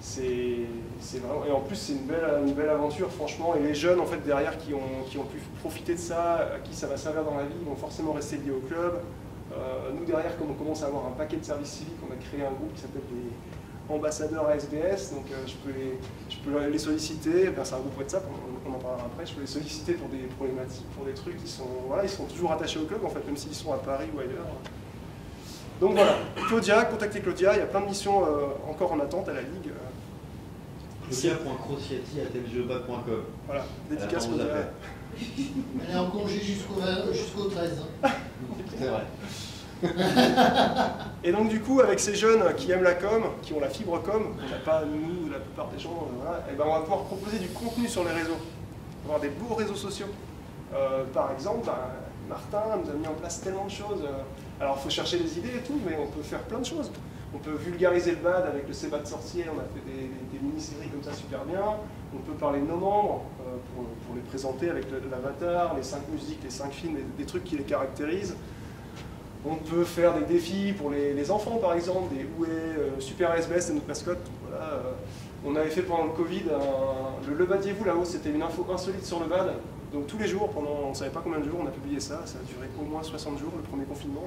c'est vraiment... Et en plus c'est une belle aventure franchement, et les jeunes en fait derrière qui ont pu profiter de ça, à qui ça va servir dans la vie, ils vont forcément rester liés au club. Nous derrière, comme on commence à avoir un paquet de services civiques, on a créé un groupe qui s'appelle les ambassadeurs ASBS, donc je peux les solliciter, c'est un groupe WhatsApp, on en parlera après, je peux les solliciter pour des problématiques, pour des trucs, ils sont toujours attachés au club en fait, même s'ils sont à Paris ou ailleurs. Donc voilà, Claudia, contactez Claudia, il y a plein de missions encore en attente à la Ligue. Claudia.crociati@teljeubac.com. Voilà, dédicace Claudia. Elle est en congé jusqu'au 13. Hein. C'est vrai. Et donc du coup, avec ces jeunes qui aiment la com, qui ont la fibre com, qu'on n'a pas nous, la plupart des gens, voilà, et ben on va pouvoir proposer du contenu sur les réseaux, avoir des beaux réseaux sociaux. Par exemple, Martin nous a mis en place tellement de choses. Alors il faut chercher des idées et tout, mais on peut faire plein de choses. On peut vulgariser le BAD avec le CBAD sorcier, on a fait des mini-séries comme ça super bien. On peut parler de nos membres pour les présenter avec l'avatar, les 5 musiques, les 5 films, des trucs qui les caractérisent. On peut faire des défis pour les enfants par exemple, des où est Super SBS, c'est notre mascotte. Voilà. On avait fait pendant le Covid, le badiez-vous là-haut, c'était une info insolite sur le BAD. Donc tous les jours, pendant on ne savait pas combien de jours, on a publié ça, ça a duré au moins 60 jours, le premier confinement.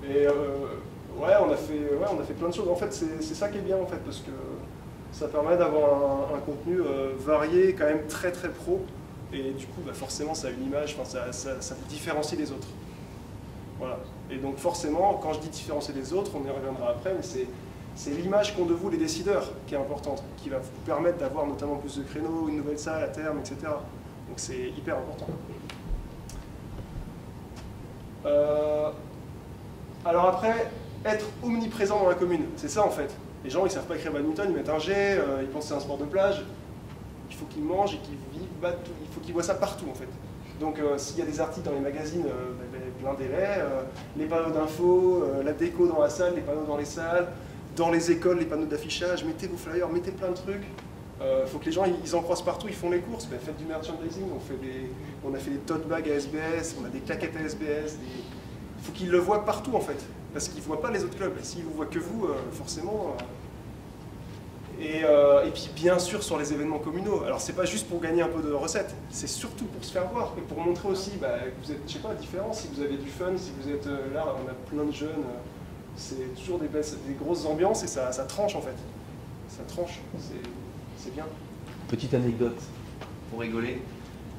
Et ouais, on a fait plein de choses. En fait, c'est ça qui est bien en fait, parce que ça permet d'avoir un contenu varié, quand même très très pro. Et du coup, bah, forcément, ça a une image, ça vous différencie des autres. Voilà. Et donc forcément, quand je dis différencier des autres, on y reviendra après, mais c'est l'image qu'ont de vous les décideurs qui est importante, qui va vous permettre d'avoir notamment plus de créneaux, une nouvelle salle à terme, etc. Donc c'est hyper important. Alors après, être omniprésent dans la commune, c'est ça en fait. Les gens ils ne savent pas écrire badminton, ils mettent un G, ils pensent que c'est un sport de plage. Il faut qu'ils mangent et qu'ils vivent, il faut qu'ils voient ça partout en fait. Donc s'il y a des articles dans les magazines, blindez-les, les panneaux d'infos, la déco dans la salle, les panneaux dans les salles, dans les écoles, les panneaux d'affichage, mettez vos flyers, mettez plein de trucs. Il faut que les gens ils en croisent partout, ils font les courses, faites du merchandising, on a fait des tote bags à SBS, on a des claquettes à SBS, il faut qu'ils le voient partout en fait, parce qu'ils ne voient pas les autres clubs, s'ils ne voient que vous, forcément... Et puis bien sûr sur les événements communaux, alors c'est pas juste pour gagner un peu de recettes, c'est surtout pour se faire voir et pour montrer aussi que vous êtes, je sais pas, différents, si vous avez du fun, si vous êtes là, on a plein de jeunes, c'est toujours des grosses ambiances et ça tranche en fait, ça tranche, c'est bien. Petite anecdote, pour rigoler,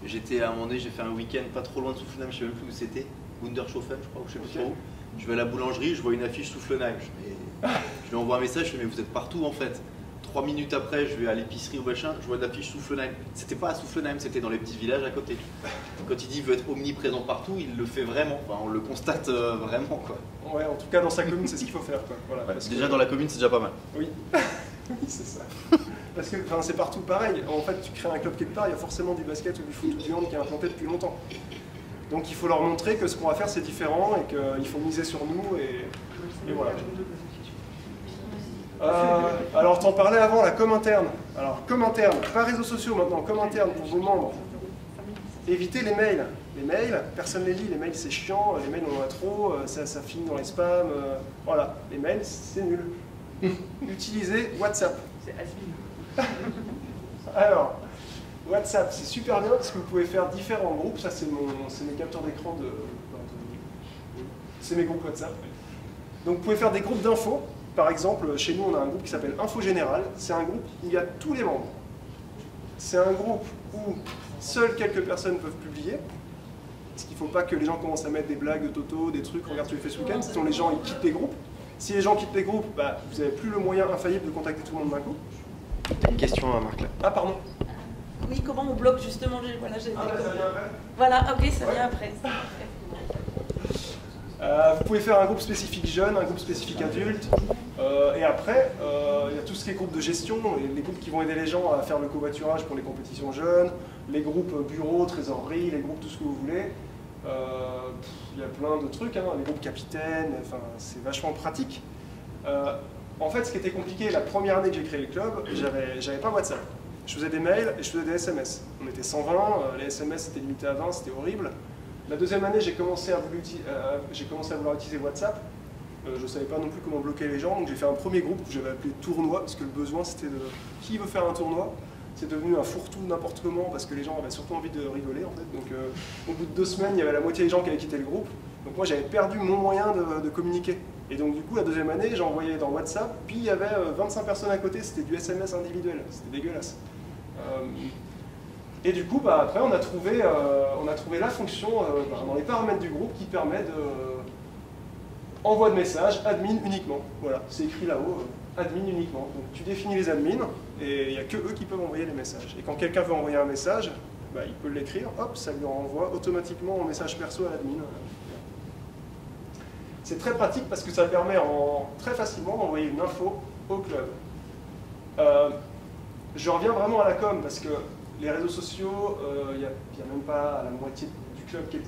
j'étais à un moment donné, j'ai fait un week-end pas trop loin de Soufflenheim, je sais même plus où c'était, Wundershofen je crois, ou je sais plus trop où. Je vais à la boulangerie, je vois une affiche Soufflenheim, je lui envoie un message, je fais mais vous êtes partout en fait. 3 minutes après, je vais à l'épicerie ou machin, je vois l'affiche Soufflenheim. C'était pas à Soufflenheim, c'était dans les petits villages à côté. Quand il dit veut être omniprésent partout, il le fait vraiment. Enfin, on le constate vraiment quoi. Ouais, en tout cas dans sa commune, c'est ce qu'il faut faire quoi. Voilà, ouais, déjà dans la commune, c'est déjà pas mal. Oui, oui c'est ça. Parce que c'est partout pareil. En fait, tu crées un club quelque part, il y a forcément du basket ou du foot ou du hand qui est implanté depuis longtemps. Donc il faut leur montrer que ce qu'on va faire c'est différent et qu'il faut miser sur nous et voilà. Alors t'en parlais avant, la com interne. Alors com interne, pas réseaux sociaux maintenant, com interne pour vos membres. Évitez les mails. Les mails, personne ne les lit, les mails c'est chiant, les mails on en a trop, ça finit dans les spams, voilà. Les mails c'est nul. Utilisez WhatsApp. C'est Asmin. Alors, WhatsApp, c'est super bien parce que vous pouvez faire différents groupes. Ça, c'est mes capteurs d'écran c'est mes groupes WhatsApp. Donc, vous pouvez faire des groupes d'infos. Par exemple, chez nous, on a un groupe qui s'appelle Info Générale. C'est un groupe où il y a tous les membres. C'est un groupe où seules quelques personnes peuvent publier. Parce qu'il ne faut pas que les gens commencent à mettre des blagues de Toto, des trucs, regarde, tu les fais ce week-end. Sinon, les gens, ils quittent les groupes. Si les gens quittent les groupes, bah, vous n'avez plus le moyen infaillible de contacter tout le monde d'un coup. T'as une question à Marc là. Ah, pardon. Oui, comment on bloque justement voilà, ça vient après. Voilà, ok, ça vient après. Vous pouvez faire un groupe spécifique jeune, un groupe spécifique adulte. Et après, il y a tout ce qui est groupe de gestion, les groupes qui vont aider les gens à faire le covoiturage pour les compétitions jeunes, les groupes bureau, trésorerie, les groupes tout ce que vous voulez. Il y a plein de trucs, hein, les groupes capitaines, enfin, c'est vachement pratique. En fait, ce qui était compliqué, la première année que j'ai créé le club, j'avais pas WhatsApp. Je faisais des mails et je faisais des SMS. On était 120, les SMS étaient limités à 20, c'était horrible. La deuxième année, j'ai commencé à vouloir utiliser WhatsApp. Je ne savais pas non plus comment bloquer les gens, donc j'ai fait un premier groupe que j'avais appelé Tournoi, parce que le besoin c'était de... Qui veut faire un tournoi? C'est devenu un fourre-tout n'importe comment, parce que les gens avaient surtout envie de rigoler en fait. Donc au bout de 2 semaines, il y avait la moitié des gens qui avaient quitté le groupe. Donc moi j'avais perdu mon moyen de communiquer. Et donc du coup, la deuxième année, j'envoyais dans WhatsApp, puis il y avait 25 personnes à côté, c'était du SMS individuel, c'était dégueulasse. Et du coup, bah, après, on a trouvé la fonction dans les paramètres du groupe qui permet de envoi de message, admin uniquement. Voilà, c'est écrit là-haut, admin uniquement. Donc tu définis les admins et il n'y a que eux qui peuvent envoyer les messages. Et quand quelqu'un veut envoyer un message, bah, il peut l'écrire, hop, ça lui renvoie automatiquement en message perso à l'admin. C'est très pratique parce que ça permet très facilement d'envoyer une info au club. Je reviens vraiment à la com parce que les réseaux sociaux, il n'y a même pas la moitié du club qui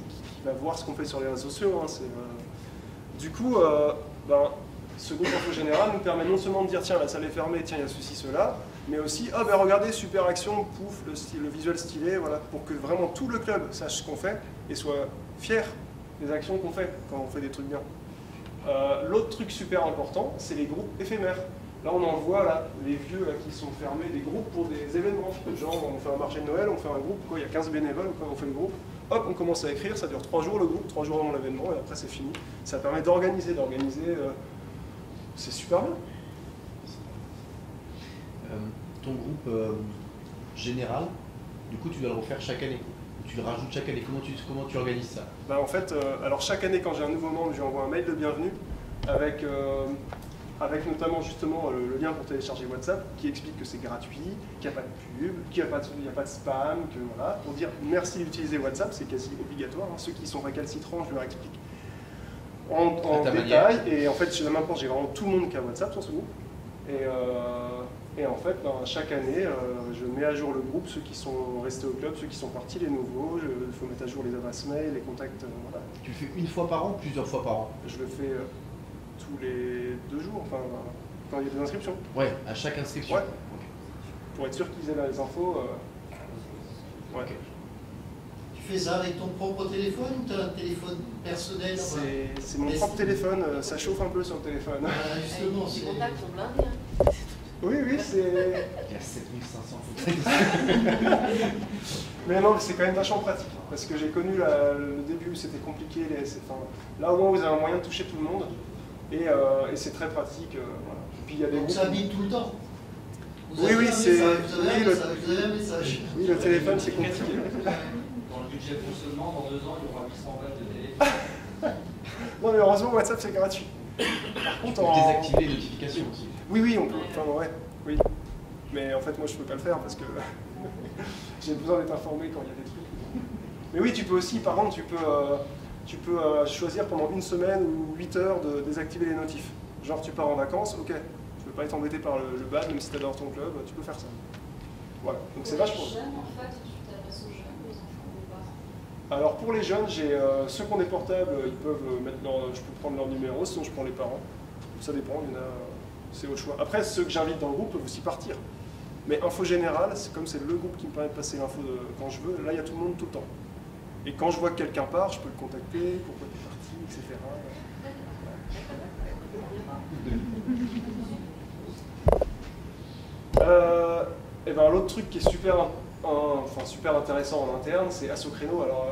va voir ce qu'on fait sur les réseaux sociaux. Hein, du coup, ce groupe Info Générale nous permet non seulement de dire tiens, la salle est fermée, tiens, il y a ceci, cela, mais aussi ah ben regardez, super action, pouf, le visuel stylé, voilà, pour que vraiment tout le club sache ce qu'on fait et soit fier des actions qu'on fait quand on fait des trucs bien. L'autre truc super important, c'est les groupes éphémères. Là, on en voit là, les vieux là, qui sont fermés, des groupes pour des événements. Genre, on fait un marché de Noël, on fait un groupe, quoi, il y a 15 bénévoles, quoi, on fait le groupe. Hop, on commence à écrire, ça dure 3 jours le groupe, 3 jours avant l'événement, et après c'est fini. Ça permet d'organiser, c'est super bien. Ton groupe général, du coup, tu dois le refaire chaque année. Tu le rajoutes chaque année. Comment tu organises ça? Bah, en fait, alors chaque année, quand j'ai un nouveau membre, je lui envoie un mail de bienvenue avec notamment justement le lien pour télécharger WhatsApp qui explique que c'est gratuit, qu'il n'y a pas de pub, qu'il n'y a pas de spam, que voilà, pour dire merci d'utiliser WhatsApp, c'est quasi obligatoire. Hein. Ceux qui sont récalcitrants, je leur explique en détail. Et en fait, chez Main j'ai vraiment tout le monde qui a WhatsApp sur ce groupe. Et en fait, chaque année, je mets à jour le groupe, ceux qui sont restés au club, ceux qui sont partis, les nouveaux. Il faut mettre à jour les adresses mail, les contacts. Voilà. Tu le fais une fois par an ou plusieurs fois par an? Je le fais tous les 2 jours, enfin, quand il y a des inscriptions. Ouais, à chaque inscription. Ouais. Okay. Pour être sûr qu'ils aient les infos. Ouais. Okay. Tu fais ça avec ton propre téléphone ou tu as un téléphone personnel? C'est mon propre téléphone, ça chauffe un peu sur le téléphone. Justement, les contacts sont blindés. Hein. Oui, c'est... Il y a 7500 Mais non, c'est quand même vachement pratique, parce que j'ai connu le début où c'était compliqué, là au moins vous avez un moyen de toucher tout le monde, et c'est très pratique. Voilà. Puis, il y a des donc ça bite tout le temps? Oui, c'est... Vous avez un message. Oui, le téléphone c'est compliqué. Dans le budget fonctionnement, dans 2 ans, il y aura 800 balles de téléphone. Non mais heureusement WhatsApp c'est gratuit. Par contre, tu peux désactiver les notifications aussi. Oui, on peut. Enfin, ouais, oui. Mais en fait, moi, je peux pas le faire parce que j'ai besoin d'être informé quand il y a des trucs. Mais oui, tu peux aussi, par contre, tu peux choisir pendant 1 semaine ou 8 heures de désactiver les notifs. Genre, tu pars en vacances, ok, tu veux pas être embêté par le bad, même si tu adores ton club, tu peux faire ça. Voilà, donc c'est vachement. Les jeunes, en fait, tu t'adresses aux jeunes, aux enfants ou pas? Alors, pour les jeunes, j'ai ceux qui ont des portables, ils peuvent mettre je peux prendre leur numéro, sinon je prends les parents. Ça dépend, il y en a. C'est au choix. Après, ceux que j'invite dans le groupe peuvent aussi partir. Mais Info Générale, comme c'est le groupe qui me permet de passer l'info quand je veux, là il y a tout le monde tout le temps. Et quand je vois que quelqu'un part, je peux le contacter, pourquoi tu es parti, etc. Et ben l'autre truc qui est super intéressant en interne, c'est Assocréno. Alors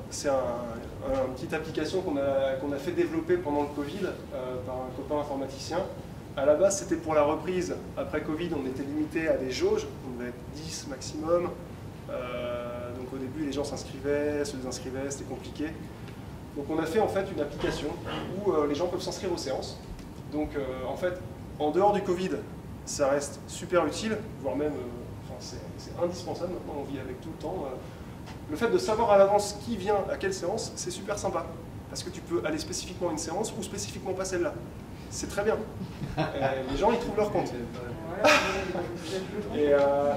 c'est une petite application qu'on a fait développer pendant le Covid par un copain informaticien. À la base, c'était pour la reprise. Après Covid, on était limité à des jauges, on devait être 10 maximum. Donc au début, les gens s'inscrivaient, se désinscrivaient, c'était compliqué. Donc on a fait en fait une application où les gens peuvent s'inscrire aux séances. Donc en fait, en dehors du Covid, ça reste super utile, voire même c'est indispensable. Maintenant, on vit avec tout le temps. Le fait de savoir à l'avance qui vient à quelle séance, c'est super sympa. Parce que tu peux aller spécifiquement à une séance ou spécifiquement pas celle-là. C'est très bien. Les gens, ils trouvent leur compte. Et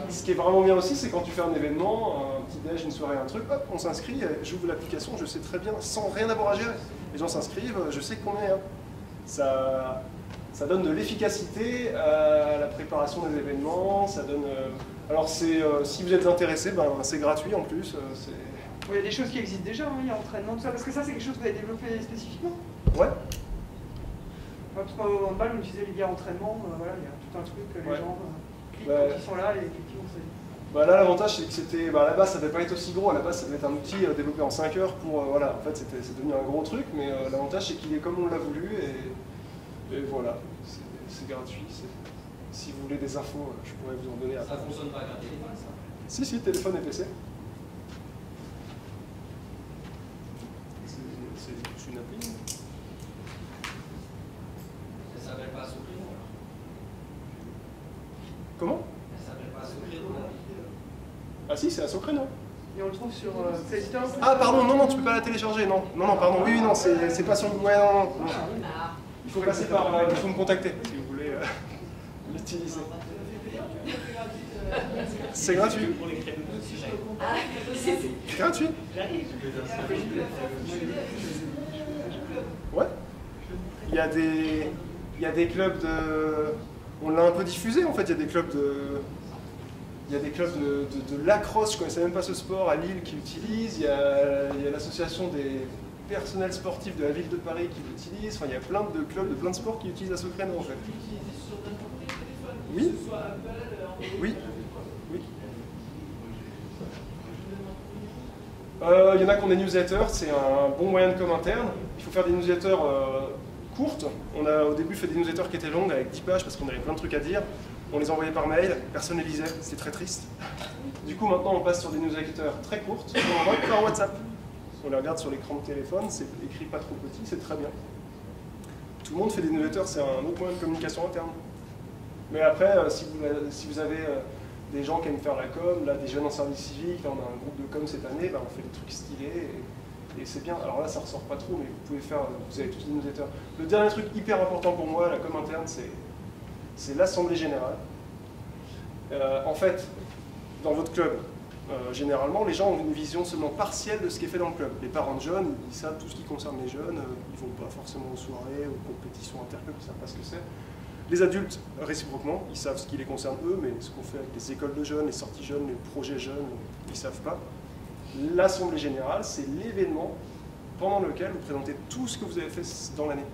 ce qui est vraiment bien aussi, c'est quand tu fais un événement, un petit déj, une soirée, un truc, hop, on s'inscrit, j'ouvre l'application, je sais très bien, sans rien avoir à gérer. Les gens s'inscrivent, je sais combien il y a. Ça donne de l'efficacité à la préparation des événements, ça donne... Alors si vous êtes intéressé, ben, c'est gratuit en plus. Il y a des choses qui existent déjà, hein, il y a entraînement, tout ça, parce que ça c'est quelque chose que vous avez développé spécifiquement. Ouais. Parce qu'en handball, on utilisait les liens entraînement, voilà, il y a tout un truc que les gens cliquent quand ils sont là et effectivement c'est... Bah là l'avantage c'est que c'était, à la base ça devait pas être aussi gros, à la base ça devait être un outil développé en 5 heures pour, voilà, en fait c'est devenu un gros truc, mais l'avantage c'est qu'il est comme on l'a voulu et voilà, c'est gratuit. Si vous voulez des infos, je pourrais vous en donner après. Ça fonctionne pas avec un téléphone ça? Si, téléphone et PC. C'est une appli. Ça s'appelle pas Assocréno alors? Comment? Ça s'appelle pas Assocréno là? Ah si, c'est Assocréno. Et on le trouve sur Play-Store. Ah pardon, non, tu peux pas la télécharger, non, pardon, oui, non, c'est pas sur... Ouais, non. Il faut passer par... il faut me contacter, si vous voulez l'utiliser. C'est gratuit. C'est gratuit. Ouais. Il y a des clubs de... On l'a un peu diffusé en fait, il y a des clubs de lacrosse, je ne connaissais même pas ce sport, à Lille qui l'utilisent, il y a l'association des personnels sportifs de la ville de Paris qui l'utilisent, enfin il y a plein de clubs, de plein de sports qui utilisent Assocréno en fait. Oui. Oui. Il y en a qui ont des newsletters, c'est un bon moyen de com interne. Il faut faire des newsletters courtes. On a au début fait des newsletters qui étaient longues avec 10 pages parce qu'on avait plein de trucs à dire. On les envoyait par mail, personne ne les lisait, c'était très triste. Du coup maintenant on passe sur des newsletters très courtes, on envoie par WhatsApp. On les regarde sur l'écran de téléphone, c'est écrit pas trop petit, c'est très bien. Tout le monde fait des newsletters, c'est un autre moyen de communication interne. Mais après, si vous avez des gens qui aiment faire la com, là, des jeunes en service civique, là, on a un groupe de com cette année, on fait des trucs stylés, et c'est bien. Alors là, ça ressort pas trop, mais vous avez tous les newsletters. Le dernier truc hyper important pour moi, la com interne, c'est l'assemblée générale. En fait, dans votre club, généralement, les gens ont une vision seulement partielle de ce qui est fait dans le club. Les parents de jeunes, ils savent tout ce qui concerne les jeunes, ils vont pas forcément aux soirées, aux compétitions interclubs, ils savent pas ce que c'est. Les adultes, réciproquement, ils savent ce qui les concerne eux, mais ce qu'on fait avec les écoles de jeunes, les sorties jeunes, les projets jeunes, ils ne savent pas. L'Assemblée Générale, c'est l'événement pendant lequel vous présentez tout ce que vous avez fait dans l'année.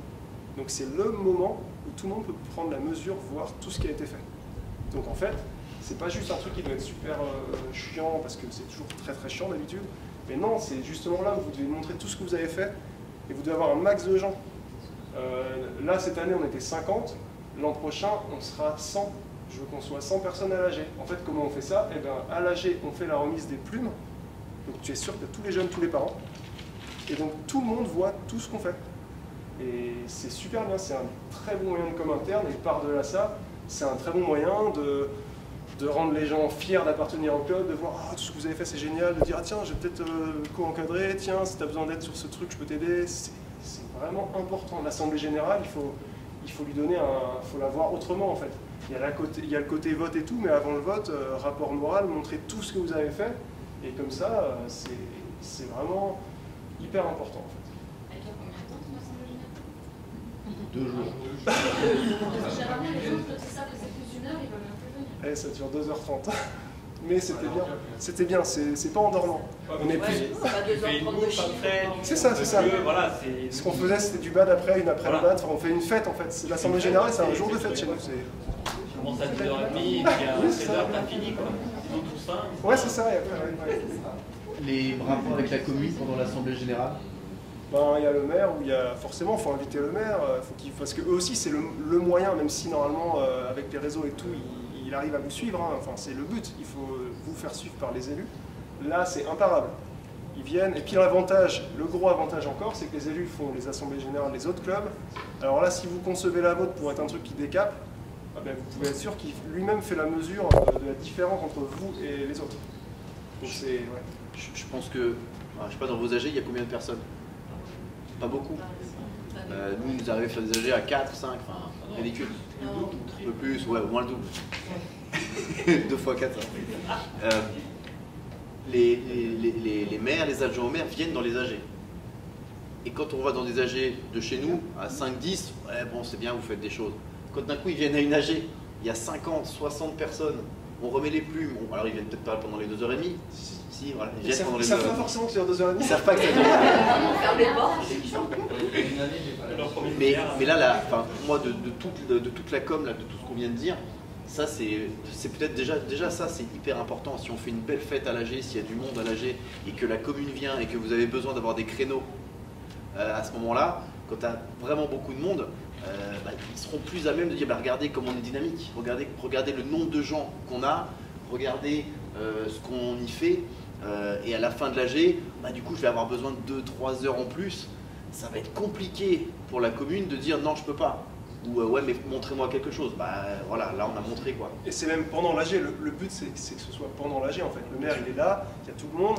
Donc c'est le moment où tout le monde peut prendre la mesure, voir tout ce qui a été fait. Donc en fait, c'est pas juste un truc qui doit être super chiant, parce que c'est toujours très très chiant d'habitude, mais non, c'est justement là où vous devez montrer tout ce que vous avez fait, et vous devez avoir un max de gens. Là, cette année, on était 50. L'an prochain, on sera 100. Je veux qu'on soit 100 personnes à l'AG. En fait, comment on fait ça? Eh bien, à l'AG, on fait la remise des plumes. Donc, tu es sûr que tous les jeunes, tous les parents. Et donc, tout le monde voit tout ce qu'on fait. Et c'est super bien. C'est un très bon moyen de com interne. Et par-delà ça, c'est un très bon moyen de rendre les gens fiers d'appartenir au club, de voir tout ce que vous avez fait, c'est génial, de dire tiens, je vais peut-être co-encadrer, tiens, si tu as besoin d'aide sur ce truc, je peux t'aider. C'est vraiment important. L'Assemblée Générale, il faut lui donner faut la voir autrement en fait. Il y a le côté vote et tout, mais avant le vote, rapport moral, montrer tout ce que vous avez fait, et comme ça, c'est vraiment hyper important en fait. Elle dure combien de temps ton Assemblée Générale? 2 jours. Généralement, les gens, quand ils savent que c'est plus d'une heure, ils veulent un peu venir. Et ça dure 2h30. Mais c'était bien, c'est pas endormant. On est plus... C'est ça. Ce qu'on faisait, c'était du bad après, une après-le-bad. Enfin, on fait une fête en fait. L'Assemblée Générale, c'est un jour de fête chez nous. commence à 10h30 et puis à 16h, t'as fini quoi. Ils ont tout ça. Ouais, c'est ça. Les rapports avec la commune pendant l'Assemblée Générale? Ben, il y a le maire, où il y a forcément, il faut inviter le maire, parce qu'eux aussi c'est le moyen, même si normalement avec les réseaux et tout, il arrive à vous suivre, hein. Enfin c'est le but, il faut vous faire suivre par les élus. Là c'est imparable. Ils viennent, et puis l'avantage, le gros avantage encore, c'est que les élus font les assemblées générales des autres clubs. Alors là, si vous concevez la vôtre pour être un truc qui décape, ben, vous pouvez être sûr qu'il lui-même fait la mesure de la différence entre vous et les autres. Donc c'est... Ouais. Je pense que, je sais pas, dans vos AG, il y a combien de personnes? Pas beaucoup. Nous, nous arrivons à faire des AG à 4, 5, enfin, ridicule. Un peu plus, ouais, au moins le double. 2 fois 4. Les maires, les adjoints au maire viennent dans les AG. Et quand on va dans des AG de chez nous, à 5-10, ouais, bon, c'est bien, vous faites des choses. Quand d'un coup, ils viennent à une AG, il y a 50, 60 personnes, on remet les plumes. Bon, alors, ils viennent peut-être pas pendant les 2h30. Si, voilà, ils viennent pendant les 2h30. Ils savent pas forcément que c'est 2h30. Ils savent pas que c'est 2h30. Ferme les portes. Mais là, enfin, moi, de toute la com, là, de tout ce qu'on vient de dire, ça, c'est peut-être déjà ça, c'est hyper important. Si on fait une belle fête à l'AG, s'il y a du monde à l'AG et que la commune vient et que vous avez besoin d'avoir des créneaux à ce moment-là, quand tu as vraiment beaucoup de monde, ils seront plus à même de dire regardez comment on est dynamique, regardez le nombre de gens qu'on a, regardez ce qu'on y fait, et à la fin de l'AG, du coup je vais avoir besoin de 2-3 heures en plus. Ça va être compliqué pour la commune de dire non, je peux pas. Ou ouais, mais montrez-moi quelque chose. Voilà, là on a montré quoi. Et c'est même pendant l'AG, le but c'est que ce soit pendant l'AG en fait. Le maire il est là, il y a tout le monde.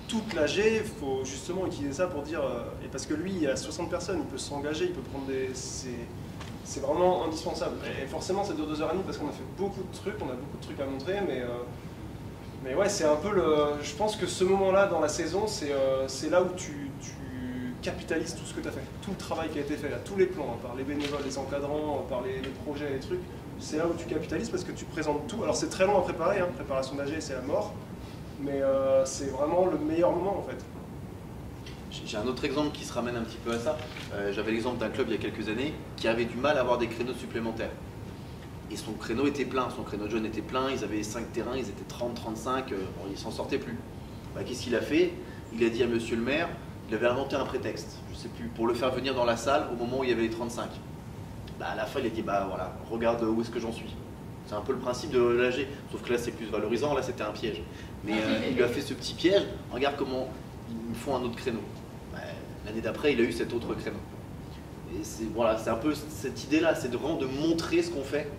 Toute l'AG, il faut justement utiliser ça pour dire. Et parce que lui, il y a 60 personnes, il peut s'engager, il peut prendre des. C'est vraiment indispensable. Et forcément, ça dure 2h30 parce qu'on a fait beaucoup de trucs, on a beaucoup de trucs à montrer, mais ouais, c'est un peu le. Je pense que ce moment-là dans la saison, c'est là où tu capitalises tout ce que tu as fait, tout le travail qui a été fait, là, tous les plans, hein, par les bénévoles, les encadrants, par les projets, les trucs, c'est là où tu capitalises parce que tu présentes tout. Alors c'est très long à préparer, hein, préparation d'AG c'est la mort, mais c'est vraiment le meilleur moment en fait. J'ai un autre exemple qui se ramène un petit peu à ça. J'avais l'exemple d'un club il y a quelques années qui avait du mal à avoir des créneaux supplémentaires. Et son créneau était plein, son créneau de jeunes était plein, ils avaient 5 terrains, ils étaient 30, 35, ils s'en sortaient plus. Qu'est-ce qu'il a fait? Il a dit à monsieur le maire, il avait inventé un prétexte, je sais plus, pour le faire venir dans la salle au moment où il y avait les 35. À la fin, il a dit, voilà, regarde où est-ce que j'en suis. C'est un peu le principe de l'AG, sauf que là c'est plus valorisant, là c'était un piège. Mais il lui a fait ce petit piège, regarde comment ils me font un autre créneau. L'année d'après, il a eu cet autre créneau. Et c'est un peu cette idée-là, c'est vraiment de montrer ce qu'on fait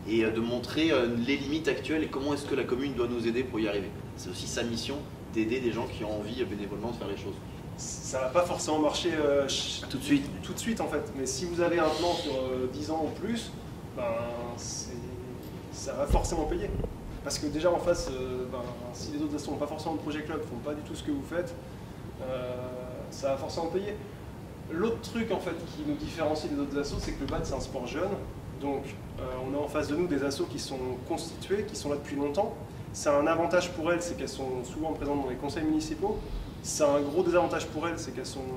et de montrer les limites actuelles et comment est-ce que la commune doit nous aider pour y arriver. C'est aussi sa mission d'aider des gens qui ont envie bénévolement de faire les choses. Ça va pas forcément marcher tout de suite. Tout de suite en fait, mais si vous avez un plan sur 10 ans ou plus, ça va forcément payer. Parce que déjà en face, si les autres assos n'ont pas forcément de projet club, font pas du tout ce que vous faites, ça va forcément payer. L'autre truc en fait qui nous différencie des autres assos, c'est que le BAD c'est un sport jeune, donc on a en face de nous des assos qui sont constituées, qui sont là depuis longtemps. C'est un avantage pour elles, c'est qu'elles sont souvent présentes dans les conseils municipaux. C'est un gros désavantage pour elles, c'est qu'elles ont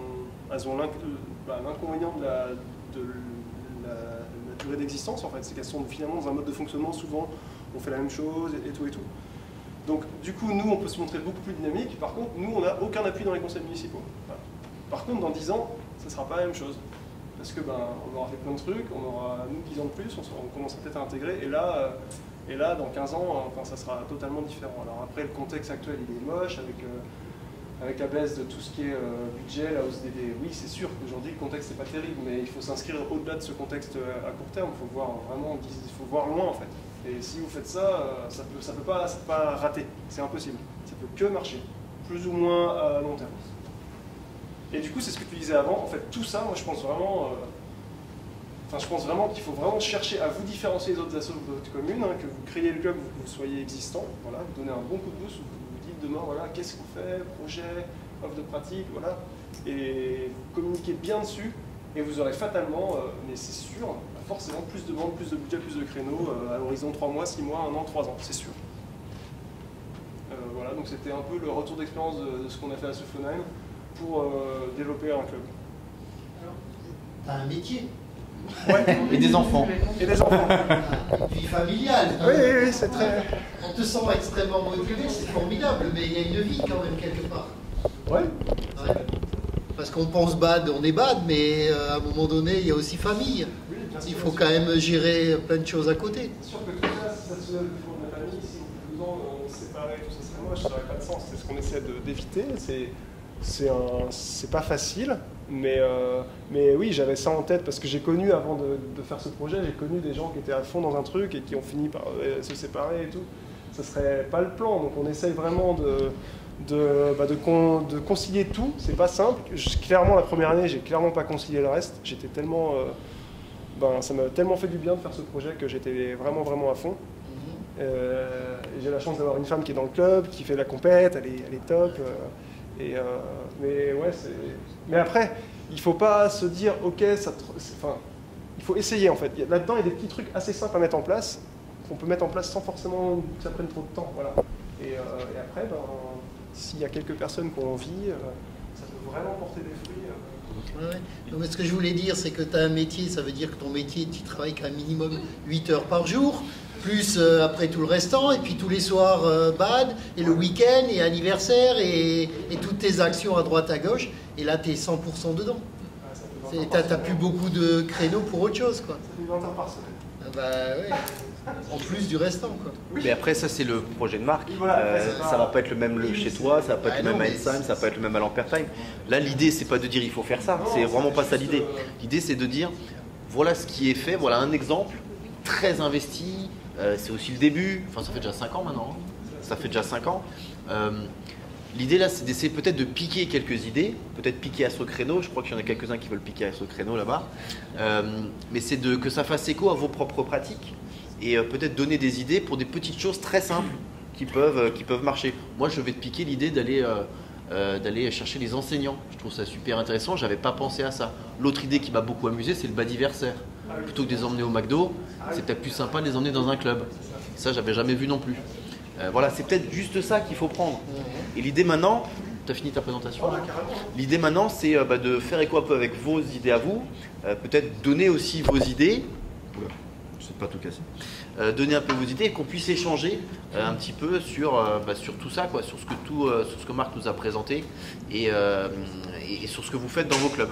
l'inconvénient de la durée d'existence en fait, c'est qu'elles sont finalement dans un mode de fonctionnement, souvent on fait la même chose et tout et tout. Donc du coup nous on peut se montrer beaucoup plus dynamique, par contre nous on n'a aucun appui dans les conseils municipaux. Voilà. Par contre dans 10 ans, ça ne sera pas la même chose. Parce que on aura fait plein de trucs, on aura nous 10 ans de plus, on commencera peut-être à intégrer, et là dans 15 ans, ça sera totalement différent. Alors après le contexte actuel il est moche avec la baisse de tout ce qui est budget, la hausse des... Oui, c'est sûr qu'aujourd'hui le contexte n'est pas terrible, mais il faut s'inscrire au-delà de ce contexte à court terme, il faut voir vraiment, il faut voir loin en fait. Et si vous faites ça, ça peut pas rater, c'est impossible. Ça peut que marcher, plus ou moins à long terme. Et du coup, c'est ce que tu disais avant, en fait tout ça, moi je pense vraiment qu'il faut vraiment chercher à vous différencier des autres assos de votre commune, hein, que vous créez le club, que vous soyez existant, voilà, vous donnez un bon coup de boost, vous dites demain, voilà, qu'est-ce qu'on fait, projet, offre de pratique, voilà, et vous communiquez bien dessus, et vous aurez fatalement, mais c'est sûr, forcément plus de ventes, plus de budget, plus de créneaux, à l'horizon 3 mois, 6 mois, 1 an, 3 ans, c'est sûr. Voilà, donc c'était un peu le retour d'expérience de ce qu'on a fait à Soflonheim pour développer un club. Alors, tu as un métier. Ouais. Et des enfants. Et des enfants. Vie familiale. Oui, c'est très... On te sent extrêmement motivé, c'est formidable, mais il y a une vie quand même quelque part. Ouais. Parce qu'on pense bad, on est bad, mais à un moment donné, il y a aussi famille. Oui, il faut quand même gérer plein de choses à côté. C'est sûr que tout ça, si ça se faisait du fond de ma famille, si au bout de 12 ans on se séparait, tout ça serait moche, ça n'aurait pas de sens. C'est ce qu'on essaie d'éviter. C'est pas facile, mais oui, j'avais ça en tête parce que j'ai connu, avant de faire ce projet, j'ai connu des gens qui étaient à fond dans un truc et qui ont fini par se séparer et tout. Ça serait pas le plan, donc on essaye vraiment de concilier tout. C'est pas simple. Clairement, la première année, j'ai clairement pas concilié le reste. J'étais tellement, ça m'a tellement fait du bien de faire ce projet que j'étais vraiment à fond. J'ai la chance d'avoir une femme qui est dans le club, qui fait la compète, elle est top. Mais après, il faut pas se dire ok, il faut essayer en fait. Là-dedans, il y a des petits trucs assez simples à mettre en place, qu'on peut mettre en place sans forcément que ça prenne trop de temps. Voilà. Et après, s'il y a quelques personnes qui ont envie, ça peut vraiment porter des fruits. Ouais. Donc, ce que je voulais dire, c'est que tu as un métier, ça veut dire que ton métier, tu travailles qu'un minimum 8 heures par jour, plus après tout le restant, et puis tous les soirs bad, et le week-end, et anniversaire, et toutes tes actions à droite à gauche, et là tu es 100% dedans. Tu n'as plus beaucoup de créneaux pour autre chose, quoi. Ça fait 20 heures par semaine. Ouais. En plus du restant, quoi. Mais après, ça c'est le projet de marque. Voilà, ça va pas être le même chez toi, ça va pas être le même à Ensheim, ça va pas être le même à l'Ampertime. Là, l'idée c'est pas de dire il faut faire ça, c'est vraiment pas ça l'idée. L'idée c'est de dire voilà ce qui est fait, voilà un exemple très investi. C'est aussi le début. Enfin, ça fait déjà 5 ans maintenant. Ça fait déjà 5 ans. L'idée là, c'est d'essayer peut-être de piquer quelques idées, peut-être piquer à ce créneau. Je crois qu'il y en a quelques-uns qui veulent piquer à ce créneau là-bas. Mais c'est que ça fasse écho à vos propres pratiques et peut-être donner des idées pour des petites choses très simples qui peuvent marcher. Moi, je vais te piquer l'idée d'aller chercher les enseignants. Je trouve ça super intéressant. J'avais pas pensé à ça. L'autre idée qui m'a beaucoup amusé, c'est le badiversaire. Plutôt que de les emmener au McDo, c'est peut-être plus sympa de les emmener dans un club. Ça, j'avais jamais vu non plus. Voilà, c'est peut-être juste ça qu'il faut prendre. Et l'idée maintenant, tu as fini ta présentation? L'idée maintenant, c'est de faire écho un peu avec vos idées à vous, peut-être donner aussi vos idées. Oula, je sais pas tout casser. Donner un peu vos idées et qu'on puisse échanger un petit peu sur tout ça, quoi, sur ce que Marc nous a présenté et sur ce que vous faites dans vos clubs.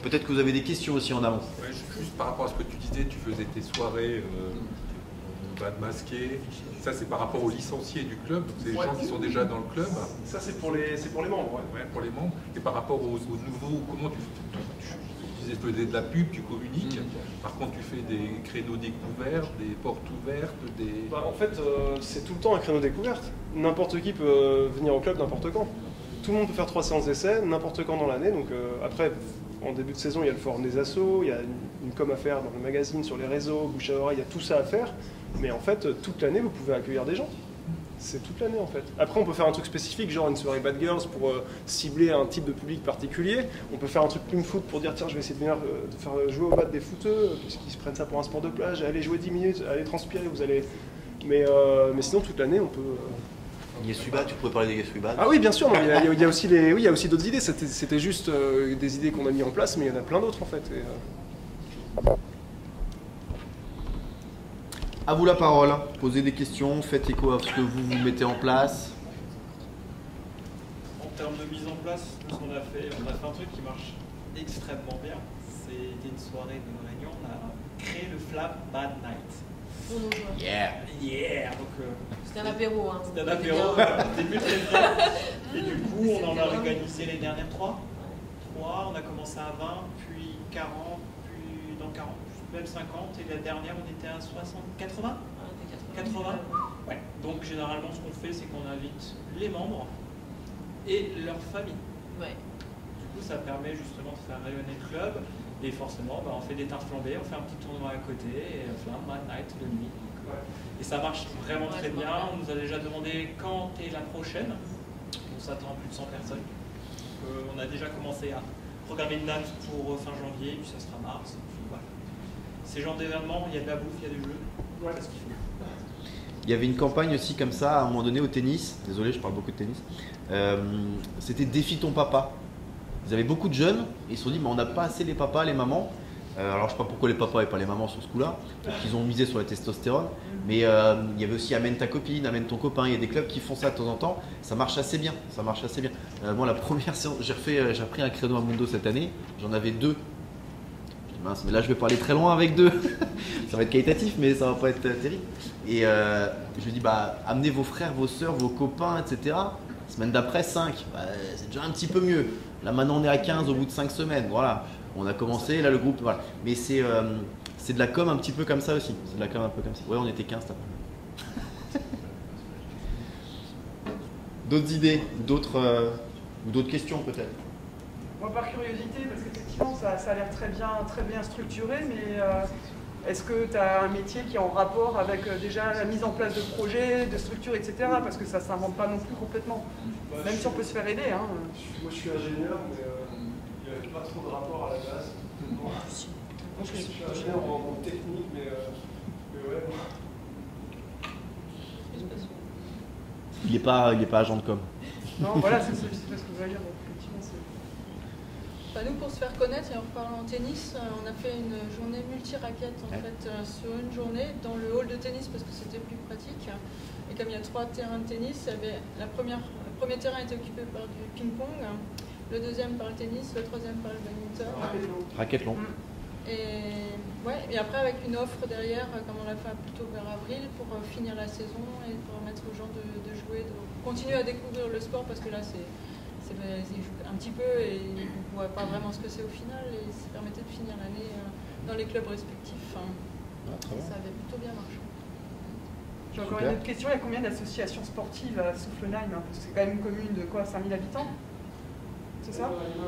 Peut-être que vous avez des questions aussi en amont. Ouais, juste par rapport à ce que tu disais, tu faisais tes soirées bad masqué. Ça, c'est par rapport aux licenciés du club, c'est les gens qui sont déjà dans le club. Ça, c'est pour les membres. Ouais, pour les membres. Et par rapport aux nouveaux, comment tu faisais de la pub, tu communiques. Par contre, tu fais des créneaux découverts, des portes ouvertes, des... En fait, c'est tout le temps un créneau découverte. N'importe qui peut venir au club n'importe quand. Tout le monde peut faire 3 séances d'essai, n'importe quand dans l'année. Donc après, en début de saison, il y a le forum des assos, il y a une com à faire dans le magazine, sur les réseaux, bouche à oreille, il y a tout ça à faire. Mais en fait, toute l'année, vous pouvez accueillir des gens. C'est toute l'année en fait. Après, on peut faire un truc spécifique, genre une soirée Bad Girls pour cibler un type de public particulier. On peut faire un truc plume foot pour dire tiens, je vais essayer de faire jouer au bad des footeux, puisqu'ils se prennent ça pour un sport de plage, allez jouer 10 minutes, allez transpirer, vous allez. Mais sinon, toute l'année, on peut. Yesuba, tu pourrais parler des Yesuba? Ah oui, bien sûr, il y a aussi il y a aussi d'autres idées. C'était juste des idées qu'on a mis en place, mais il y en a plein d'autres en fait. À vous la parole, posez des questions, faites écho à ce que vous mettez en place. En termes de mise en place, ce qu'on a fait un truc qui marche extrêmement bien. C'était une soirée de réunion, on a créé le Flam Bad Night. Yeah. Donc, c'était un apéro. Hein. C'était un apéro, début de réunion. Et du coup, on en a organisé les dernières 3. On a commencé à 20, puis 40, puis dans 40. Même 50, et la dernière on était à 60, 80 80. Ouais. Donc généralement ce qu'on fait c'est qu'on invite les membres et leurs familles. Ouais. Du coup ça permet justement de faire rayonner le club et forcément on fait des tartes flambées, on fait un petit tournoi à côté et Flam Bad Night de nuit. Et ça marche vraiment très bien. On nous a déjà demandé quand est la prochaine. On s'attend à plus de 100 personnes. On a déjà commencé à programmer une date pour fin janvier, puis ça sera mars. Ces genres d'événements, il y a de la bouffe, il y a des jeux. Ouais, ce qu'il faut. Il y avait une campagne aussi comme ça à un moment donné au tennis. Désolé, je parle beaucoup de tennis. C'était Défie ton papa. Ils avaient beaucoup de jeunes et ils se sont dit mais on n'a pas assez les papas, les mamans. Alors je sais pas pourquoi les papas et pas les mamans sur ce coup-là, ils ont misé sur la testostérone, mais il y avait aussi amène ta copine, amène ton copain, il y a des clubs qui font ça de temps en temps, ça marche assez bien, moi la première séance, j'ai repris un créneau à Mundo cette année, j'en avais 2. Je dis mince, mais là je vais pas aller très loin avec 2, ça va être qualitatif mais ça va pas être terrible. Et je lui dis bah amenez vos frères, vos soeurs, vos copains, etc. Semaine d'après 5, bah, c'est déjà un petit peu mieux. Là maintenant on est à 15 au bout de 5 semaines, voilà. On a commencé, là le groupe, voilà. Mais c'est de la com un petit peu comme ça aussi. C'est de la com un peu comme ça. Ouais, on était 15 t'as. D'autres idées, d'autres questions peut-être? Moi, par curiosité, parce qu'effectivement, ça a l'air très bien structuré, mais est-ce que tu as un métier qui est en rapport avec déjà la mise en place de projets, de structures, etc. Parce que ça ne s'invente pas non plus complètement. Même si on peut se faire aider. Hein. Moi, je suis ingénieur, mais il n'y avait pas trop de rapport à la base. Je suis ingénieur en technique, mais ouais. Il n'est pas agent de com. Non, voilà, c'est ce que je veux dire. Bah nous, pour se faire connaître, et en reparlant tennis, on a fait une journée multi-raquettes en fait, sur une journée dans le hall de tennis parce que c'était plus pratique. Et comme il y a 3 terrains de tennis, le premier terrain était occupé par du ping-pong, le deuxième par le tennis, le troisième par le badminton. Raquette long. Et après avec une offre derrière, comme on l'a fait plutôt vers avril, pour finir la saison et pour permettre aux gens de jouer, de continuer à découvrir le sport parce que là ils jouent un petit peu et ils ne voient pas vraiment ce que c'est au final et ça permettait de finir l'année dans les clubs respectifs. Ça avait plutôt bien marché. J'ai encore une autre question, il y a combien d'associations sportives à Soufflenheim? Parce que c'est quand même une commune de quoi, 5000 habitants? C'est ça? Il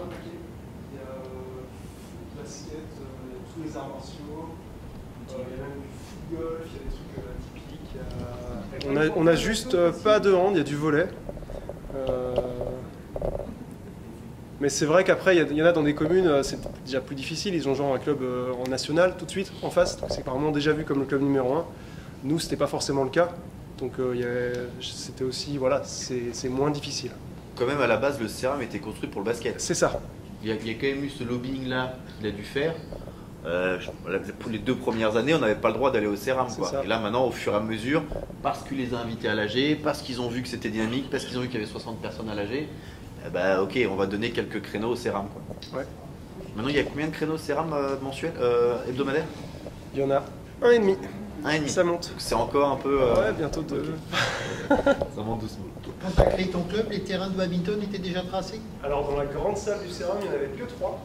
y a basket, tous les arts martiaux, il y a même du foot-golf, il y a des trucs atypiques. On a juste pas de hand, il y a du volley. Mais c'est vrai qu'après, il y en a dans des communes, c'est déjà plus difficile. Ils ont genre un club en national tout de suite en face. Donc c'est apparemment déjà vu comme le club numéro 1. Nous, c'était pas forcément le cas. Donc c'était aussi, voilà, c'est moins difficile. Quand même, à la base, le CERAM était construit pour le basket. C'est ça. Il y a quand même eu ce lobbying-là qu'il a dû faire. Pour les 2 premières années, on n'avait pas le droit d'aller au CERAM. Et là, maintenant, au fur et à mesure, parce qu'il les a invités à l'AG, parce qu'ils ont vu que c'était dynamique, parce qu'ils ont vu qu'il y avait 60 personnes à l'AG, ok, on va donner quelques créneaux au CERAM. Ouais. Maintenant, il y a combien de créneaux CERAM mensuels, hebdomadaires? Il y en a 1,5. 1,5. Ça monte. C'est encore un peu... Ouais, bientôt 2. Ça monte doucement. Quand tu as créé ton club, les terrains de badminton étaient déjà tracés? Alors, dans la grande salle du CERAM, il n'y en avait que 3.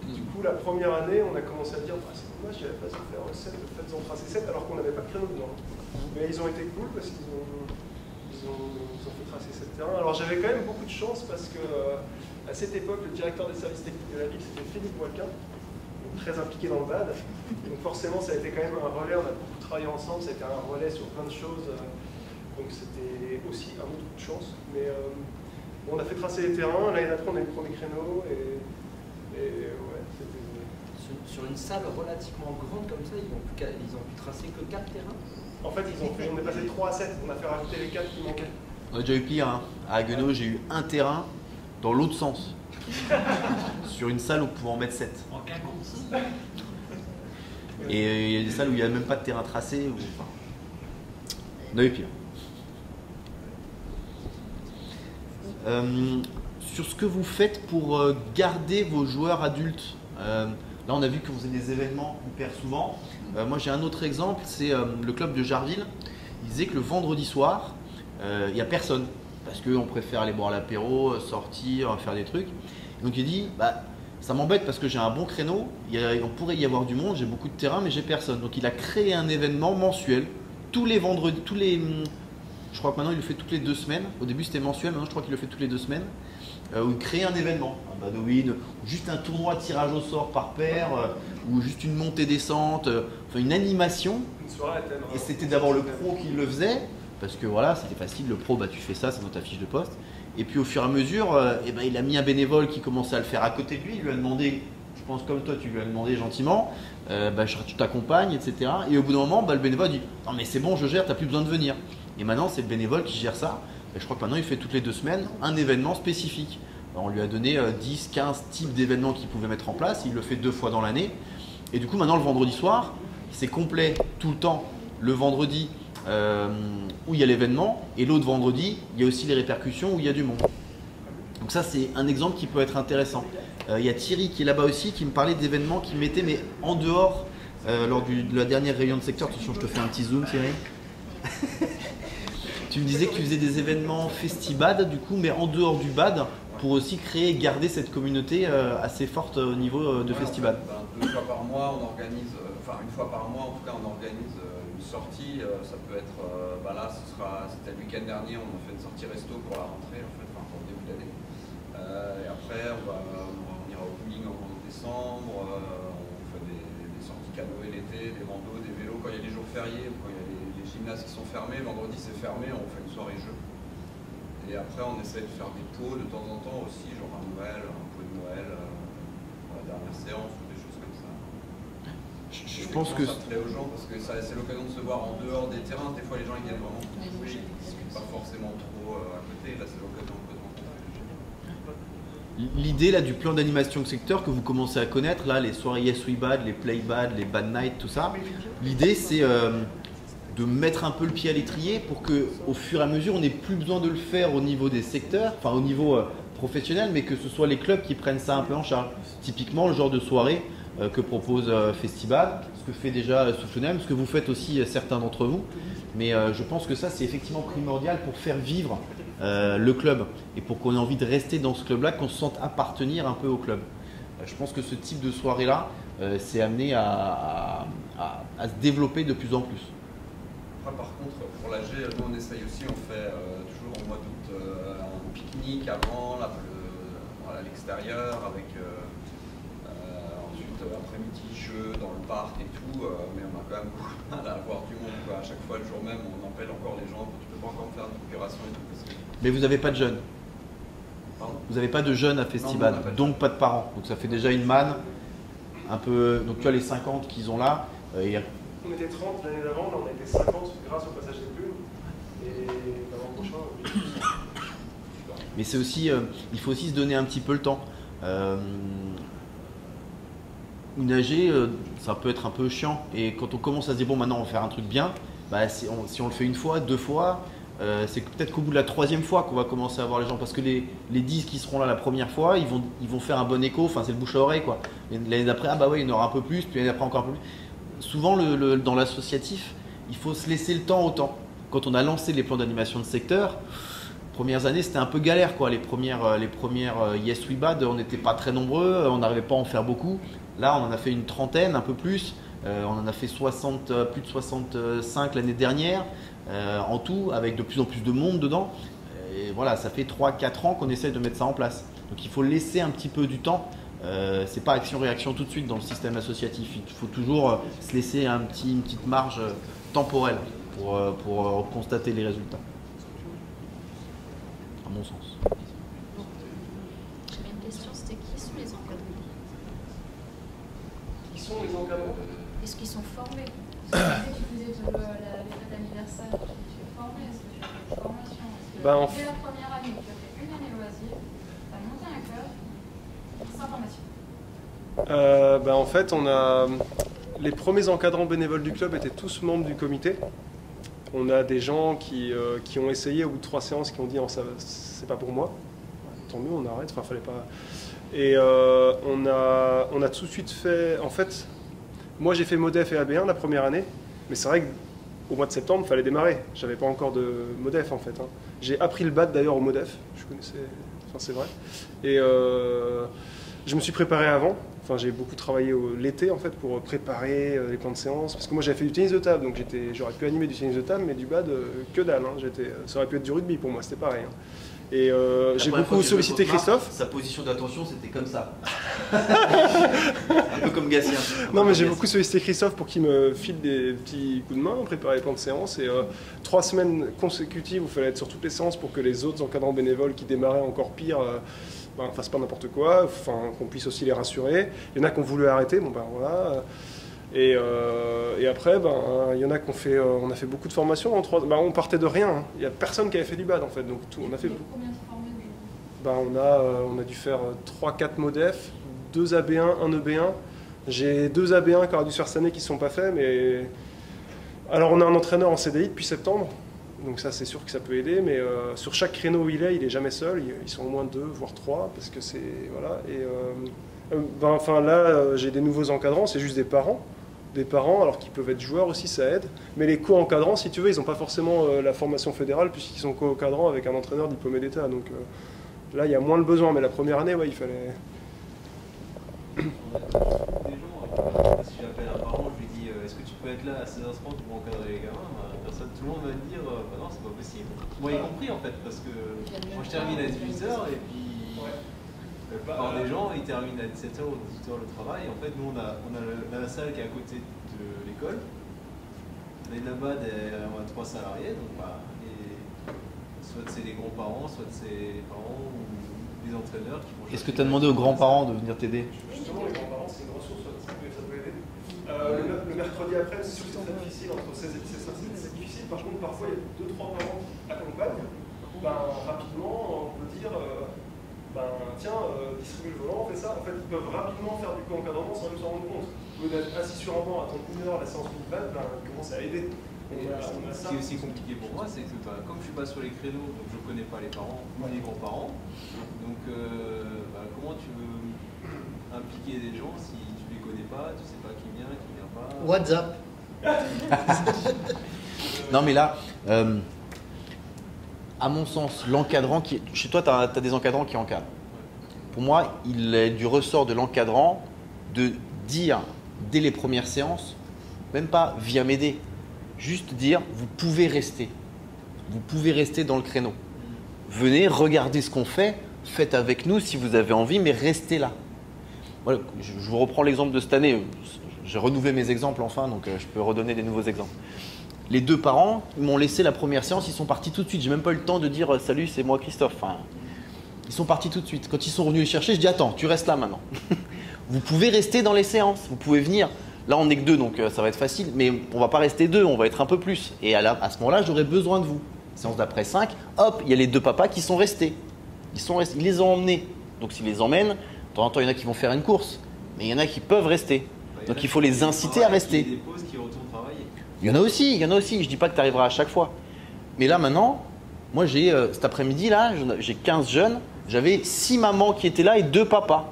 Du coup, la première année, on a commencé à dire c'est dommage, il n'y avait pas de faire 7, faites-en tracer 7, alors qu'on n'avait pas de créneau dedans. Mais ils ont été cool parce qu'ils ont fait tracer 7 terrains. Alors j'avais quand même beaucoup de chance parce que à cette époque, le directeur des services techniques de la ville, c'était Philippe Boisquin, très impliqué dans le BAD. Donc forcément, ça a été quand même un relais, on a beaucoup travaillé ensemble, ça a été un relais sur plein de choses. Donc c'était aussi un autre coup de chance. Mais on a fait tracer les terrains, l'année d'après, on a eu le premier créneau et ouais, c'était... Sur une salle relativement grande comme ça, ils ont pu tracer que 4 terrains? En fait, on est passé de 3 à 7, on a fait rajouter les 4 qui manquaient. On a déjà eu pire, hein. À Haguenau, j'ai eu un terrain dans l'autre sens. Sur une salle où on pouvait en mettre 7. En quinconce. Et il y a des salles où il n'y a même pas de terrain tracé. On a eu pire. Sur ce que vous faites pour garder vos joueurs adultes, là on a vu que vous avez des événements hyper souvent. Moi j'ai un autre exemple, c'est le club de Jarville. Il disait que le vendredi soir, il n'y a personne. Parce qu'on préfère aller boire l'apéro, sortir, faire des trucs. Donc il dit, ça m'embête parce que j'ai un bon créneau, on pourrait y avoir du monde, j'ai beaucoup de terrain mais j'ai personne. Donc il a créé un événement mensuel, tous les vendredis, je crois que maintenant il le fait toutes les 2 semaines. Au début c'était mensuel, maintenant je crois qu'il le fait toutes les 2 semaines. Où il crée un événement, un Badowin, juste un tournoi de tirage au sort par paire, ou juste une montée-descente, enfin une animation. Et c'était d'abord le pro qui le faisait, parce que voilà, c'était facile, le pro, tu fais ça, c'est dans ta fiche de poste. Et puis au fur et à mesure, il a mis un bénévole qui commençait à le faire à côté de lui, il lui a demandé, je pense comme toi, tu lui as demandé gentiment, tu t'accompagnes, etc. Et au bout d'un moment, le bénévole dit, non mais c'est bon, je gère, t'as plus besoin de venir. Et maintenant, c'est le bénévole qui gère ça. Et je crois que maintenant, il fait toutes les 2 semaines un événement spécifique. Alors, on lui a donné 10, 15 types d'événements qu'il pouvait mettre en place. Il le fait 2 fois dans l'année. Et du coup, maintenant, le vendredi soir, c'est complet tout le temps. Le vendredi où il y a l'événement, et l'autre vendredi, il y a aussi les répercussions où il y a du monde. Donc ça, c'est un exemple qui peut être intéressant. Il y a Thierry qui est là-bas aussi, qui me parlait d'événements qui mettaient, mais en dehors, lors de la dernière réunion de secteur. Attention, je te fais un petit zoom, Thierry. Tu me disais que tu faisais des événements Festibad, du coup, mais en dehors du BAD, pour aussi créer et garder cette communauté assez forte au niveau de Festibad. Deux fois par mois, on organise, enfin une fois par mois en tout cas, on organise une sortie. Ça peut être, là, c'était le week-end dernier, on a fait une sortie resto pour la rentrée, en fait, pour le début d'année. Et après, on ira au bowling en décembre, on fait des sorties canoë l'été, des randos, des vélos quand il y a les jours fériés ou quand il y a les gymnases qui sont fermés. Vendredi c'est fermé, on fait une soirée jeu. Et après on essaie de faire des pots de temps en temps aussi, genre un Noël, un pot de Noël pour la dernière séance ou des choses comme ça. Je pense que ça plaît aux gens parce que c'est l'occasion de se voir en dehors des terrains. Des fois les gens ils viennent vraiment pour jouer, ils ne discutent pas forcément trop à côté. Là c'est l'occasion de rencontrer. L'idée là du plan d'animation de secteur que vous commencez à connaître, là les soirées Yes We Bad, les Play Bad, les Bad Night, tout ça, l'idée c'est de mettre un peu le pied à l'étrier pour que au fur et à mesure on n'ait plus besoin de le faire au niveau des secteurs, enfin au niveau professionnel, mais que ce soit les clubs qui prennent ça un peu en charge. Typiquement le genre de soirée que propose Festival, ce que fait déjà Soufflenem, ce que vous faites aussi certains d'entre vous, mais je pense que ça c'est effectivement primordial pour faire vivre le club et pour qu'on ait envie de rester dans ce club-là, qu'on se sente appartenir un peu au club. Je pense que ce type de soirée-là, c'est amené à se développer de plus en plus. Après, par contre, pour l'AG, nous on essaye aussi, on fait toujours au mois d'août un pique-nique avant, à l'extérieur, avec ensuite après-midi jeu dans le parc et tout, mais on a quand même beaucoup de mal à avoir du monde, quoi. À chaque fois, le jour même, on appelle encore les gens, tu peux pas encore faire de procuration et tout. Parce que... Mais vous n'avez pas de jeunes? Pardon? Vous n'avez pas de jeunes à Festival, donc pas de parents. Donc ça fait déjà une manne, un peu. Donc tu as les 50 qu'ils ont là. On était 30 l'année d'avant, là on était 50 grâce au passage des plumes. Et l'an prochain, mais c'est aussi, il faut aussi se donner un petit peu le temps. Une AG, ça peut être un peu chiant. Et quand on commence à se dire bon maintenant on va faire un truc bien, bah, si on le fait une fois, deux fois, c'est peut-être qu'au bout de la troisième fois qu'on va commencer à voir les gens, parce que les 10 qui seront là la première fois, ils vont faire un bon écho, enfin c'est le bouche à oreille quoi. L'année d'après, ah bah ouais il y en aura un peu plus, puis l'année d'après encore un peu plus. Souvent dans l'associatif, il faut se laisser le temps au temps. Quand on a lancé les plans d'animation de secteur, premières années c'était un peu galère quoi. Les premières Yes We Bad, on n'était pas très nombreux, on n'arrivait pas à en faire beaucoup. Là on en a fait une trentaine, un peu plus. On en a fait plus de 65 l'année dernière, en tout, avec de plus en plus de monde dedans. Et voilà, ça fait 3-4 ans qu'on essaie de mettre ça en place. Donc il faut laisser un petit peu du temps. C'est pas action-réaction tout de suite dans le système associatif. Il faut toujours se laisser une petite marge temporelle pour constater les résultats. À mon sens. J'avais une question, c'était qui sont les encadrants? Qui sont les encadrants? Est-ce qu'ils sont formés? Parce que tu faisais la fête d'anniversaire, tu es formé, est-ce que tu as fait une formation? Est-ce que dès la première année, tu as fait une année loisir, tu as monté un club, sans formation? En fait, les premiers encadrants bénévoles du club étaient tous membres du comité. On a des gens qui ont essayé au bout de 3 séances, qui ont dit c'est pas pour moi. Tant mieux, on arrête. Enfin, fallait pas. Et on a tout de suite fait. En fait, moi j'ai fait Modef et AB1 la première année, mais c'est vrai qu'au mois de septembre, il fallait démarrer. J'avais pas encore de Modef en fait. J'ai appris le BAD d'ailleurs au Modef. Je connaissais. Enfin, c'est vrai. Et je me suis préparé avant. Enfin, j'ai beaucoup travaillé l'été en fait pour préparer les plans de séance. Parce que moi j'avais fait du tennis de table, donc j'aurais pu animer du tennis de table, mais du bad, que dalle. Ça aurait pu être du rugby pour moi, c'était pareil. Et j'ai beaucoup sollicité Christophe. Sa position d'attention c'était comme ça. Un peu comme Gatien. Non mais j'ai beaucoup sollicité Christophe pour qu'il me file des petits coups de main, préparer les plans de séance. Et 3 semaines consécutives où il fallait être sur toutes les séances pour que les autres encadrants bénévoles qui démarraient encore pire fassent pas n'importe quoi, qu'on puisse aussi les rassurer. Il y en a qui ont voulu arrêter, voilà. Et après, il y en a qui ont fait, on a fait beaucoup de formations en 3. On partait de rien. Il n'y a personne qui avait fait du BAD en fait, donc on a fait. Combien de formés? On a dû faire 3-4 Modef, 2 AB1, 1 EB1, J'ai 2 AB1 qui auraient dû se faire cette année qui ne sont pas faits, mais... Alors on a un entraîneur en CDI depuis septembre, donc ça c'est sûr que ça peut aider, mais sur chaque créneau où il est jamais seul, ils sont au moins 2, voire 3, parce que c'est... Voilà, et... enfin là, j'ai des nouveaux encadrants, c'est juste des parents, alors qu'ils peuvent être joueurs aussi, ça aide, mais les co-encadrants, si tu veux, ils n'ont pas forcément la formation fédérale, puisqu'ils sont co-encadrants avec un entraîneur diplômé d'État, donc là il y a moins le besoin, mais la première année, ouais, il fallait... Si j'appelle un parent, je lui dis est-ce que tu peux être là à 16h30 pour encadrer les gamins, personne, tout le monde va me dire bah non, c'est pas possible. Moi y compris en fait, parce que moi je termine à 18h et puis la plupart des gens ils terminent à 17h ou 18h le travail. En fait, nous on a la salle qui est à côté de l'école. Les là-bas, on a 3 salariés, donc soit c'est les grands-parents, soit c'est les parents ou les entraîneurs qui vont. Est-ce que tu as demandé aux grands-parents de venir t'aider? Justement, les grands-parents, c'est une ressource, ça peut aider. Le mercredi après, c'est sûr que c'est très difficile, entre 16 et 17 c'est difficile. Par contre, parfois, il y a 2-3 parents qui accompagnent. Rapidement, on peut dire tiens, distribue le volant, fais ça. En fait, ils peuvent rapidement faire du co-encadrement sans même s'en rendre compte. Au lieu d'être assis sur un banc, attendre 1 heure la séance minimale, ils commencent à aider. Ce qui est aussi compliqué pour moi, c'est que comme je ne suis pas sur les créneaux, donc je ne connais pas les parents ou les grands-parents, donc comment tu veux impliquer des gens si tu ne les connais pas, tu ne sais pas qui vient pas. WhatsApp. Non mais là, à mon sens, l'encadrant qui... Chez toi, tu as des encadrants qui encadrent. Pour moi, il est du ressort de l'encadrant de dire dès les premières séances, même pas viens m'aider, juste dire vous pouvez rester. Vous pouvez rester dans le créneau. Venez, regardez ce qu'on fait, faites avec nous si vous avez envie, mais restez là. Voilà, je vous reprends l'exemple de cette année. J'ai renouvelé mes exemples enfin, donc je peux redonner des nouveaux exemples. Les 2 parents, ils m'ont laissé la première séance, ils sont partis tout de suite. J'ai même pas eu le temps de dire salut, c'est moi Christophe. Enfin, ils sont partis tout de suite. Quand ils sont revenus les chercher, je dis attends, tu restes là maintenant. Vous pouvez rester dans les séances, vous pouvez venir. Là, on n'est que 2, donc ça va être facile, mais on va pas rester 2, on va être un peu plus. Et à ce moment-là, j'aurai besoin de vous. Séance d'après 5, hop, il y a les 2 papas qui sont restés. Ils les ont emmenés. Donc s'ils les emmènent, de temps en temps, il y en a qui vont faire une course, mais il y en a qui peuvent rester. Donc il faut les inciter à rester. Il y a des pauses qui retournent travailler. Il y en a aussi, Je dis pas que tu arriveras à chaque fois. Mais là, maintenant, moi, j'ai cet après-midi, là, j'ai 15 jeunes. J'avais 6 mamans qui étaient là et 2 papas.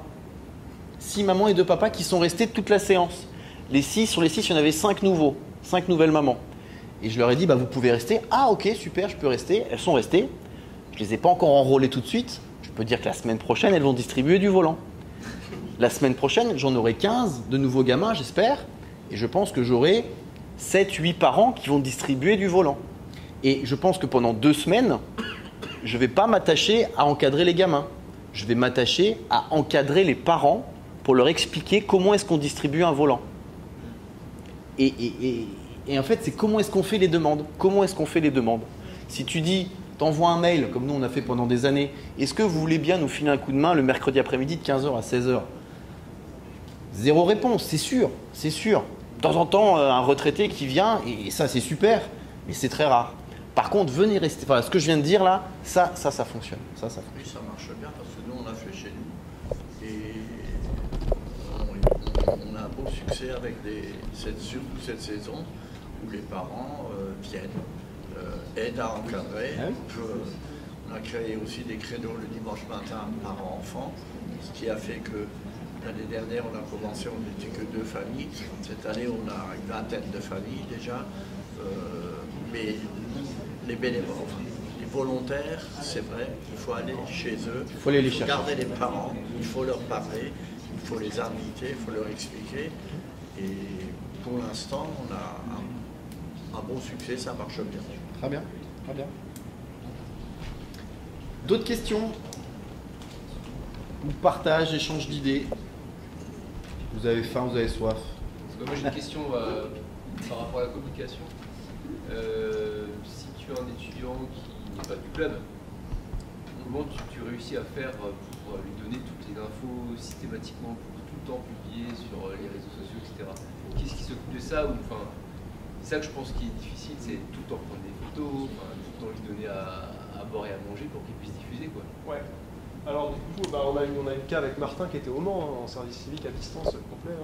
6 mamans et 2 papas qui sont restés toute la séance. Sur les 6, il y en avait 5 nouveaux, 5 nouvelles mamans. Et je leur ai dit, vous pouvez rester. Ah, ok, super, je peux rester. Elles sont restées. Je ne les ai pas encore enrôlées tout de suite. Je peux dire que la semaine prochaine, elles vont distribuer du volant. La semaine prochaine, j'en aurai 15 de nouveaux gamins, j'espère. Et je pense que j'aurai 7-8 parents qui vont distribuer du volant. Et je pense que pendant 2 semaines, je ne vais pas m'attacher à encadrer les gamins. Je vais m'attacher à encadrer les parents pour leur expliquer comment est-ce qu'on distribue un volant. Et en fait, c'est comment est-ce qu'on fait les demandes. Comment est-ce qu'on fait les demandes? Si tu dis, t'envoies un mail, comme nous on a fait pendant des années, est-ce que vous voulez bien nous filer un coup de main le mercredi après-midi de 15h à 16h? 0 réponse, c'est sûr, c'est sûr. De temps en temps, un retraité qui vient, et ça c'est super, mais c'est très rare. Par contre, venez rester. Enfin, ce que je viens de dire là, ça fonctionne. Ça fonctionne. Oui, ça marche bien parce que nous on a fait chez nous. Et on a un beau succès avec surtout cette saison où les parents viennent, aident à encadrer. On a créé aussi des créneaux le dimanche matin parents-enfants, ce qui a fait que l'année dernière on a commencé, on n'était que 2 familles. Cette année on a une vingtaine de familles déjà. Mais les bénévoles, les volontaires, c'est vrai, il faut aller chez eux, il faut garder les parents, il faut leur parler, il faut les inviter, il faut leur expliquer. Et pour l'instant, on a un bon succès, ça marche bien. Très bien, très bien. D'autres questions? Ou partage, échange d'idées? Vous avez faim, vous avez soif? Moi j'ai une question par rapport à la communication. Si tu es un étudiant qui n'est pas du club, comment tu réussis à faire pour lui donner toutes les infos systématiquement, pour tout le temps publier sur les réseaux sociaux, etc. Qu'est-ce qui s'occupe de ça? C'est ça que je pense qui est difficile, c'est tout le temps prendre des photos, tout le temps lui donner à boire et à manger pour qu'il puisse diffuser, quoi. Ouais. Alors du coup, on a eu le cas avec Martin qui était au Mans, en service civique à distance complet.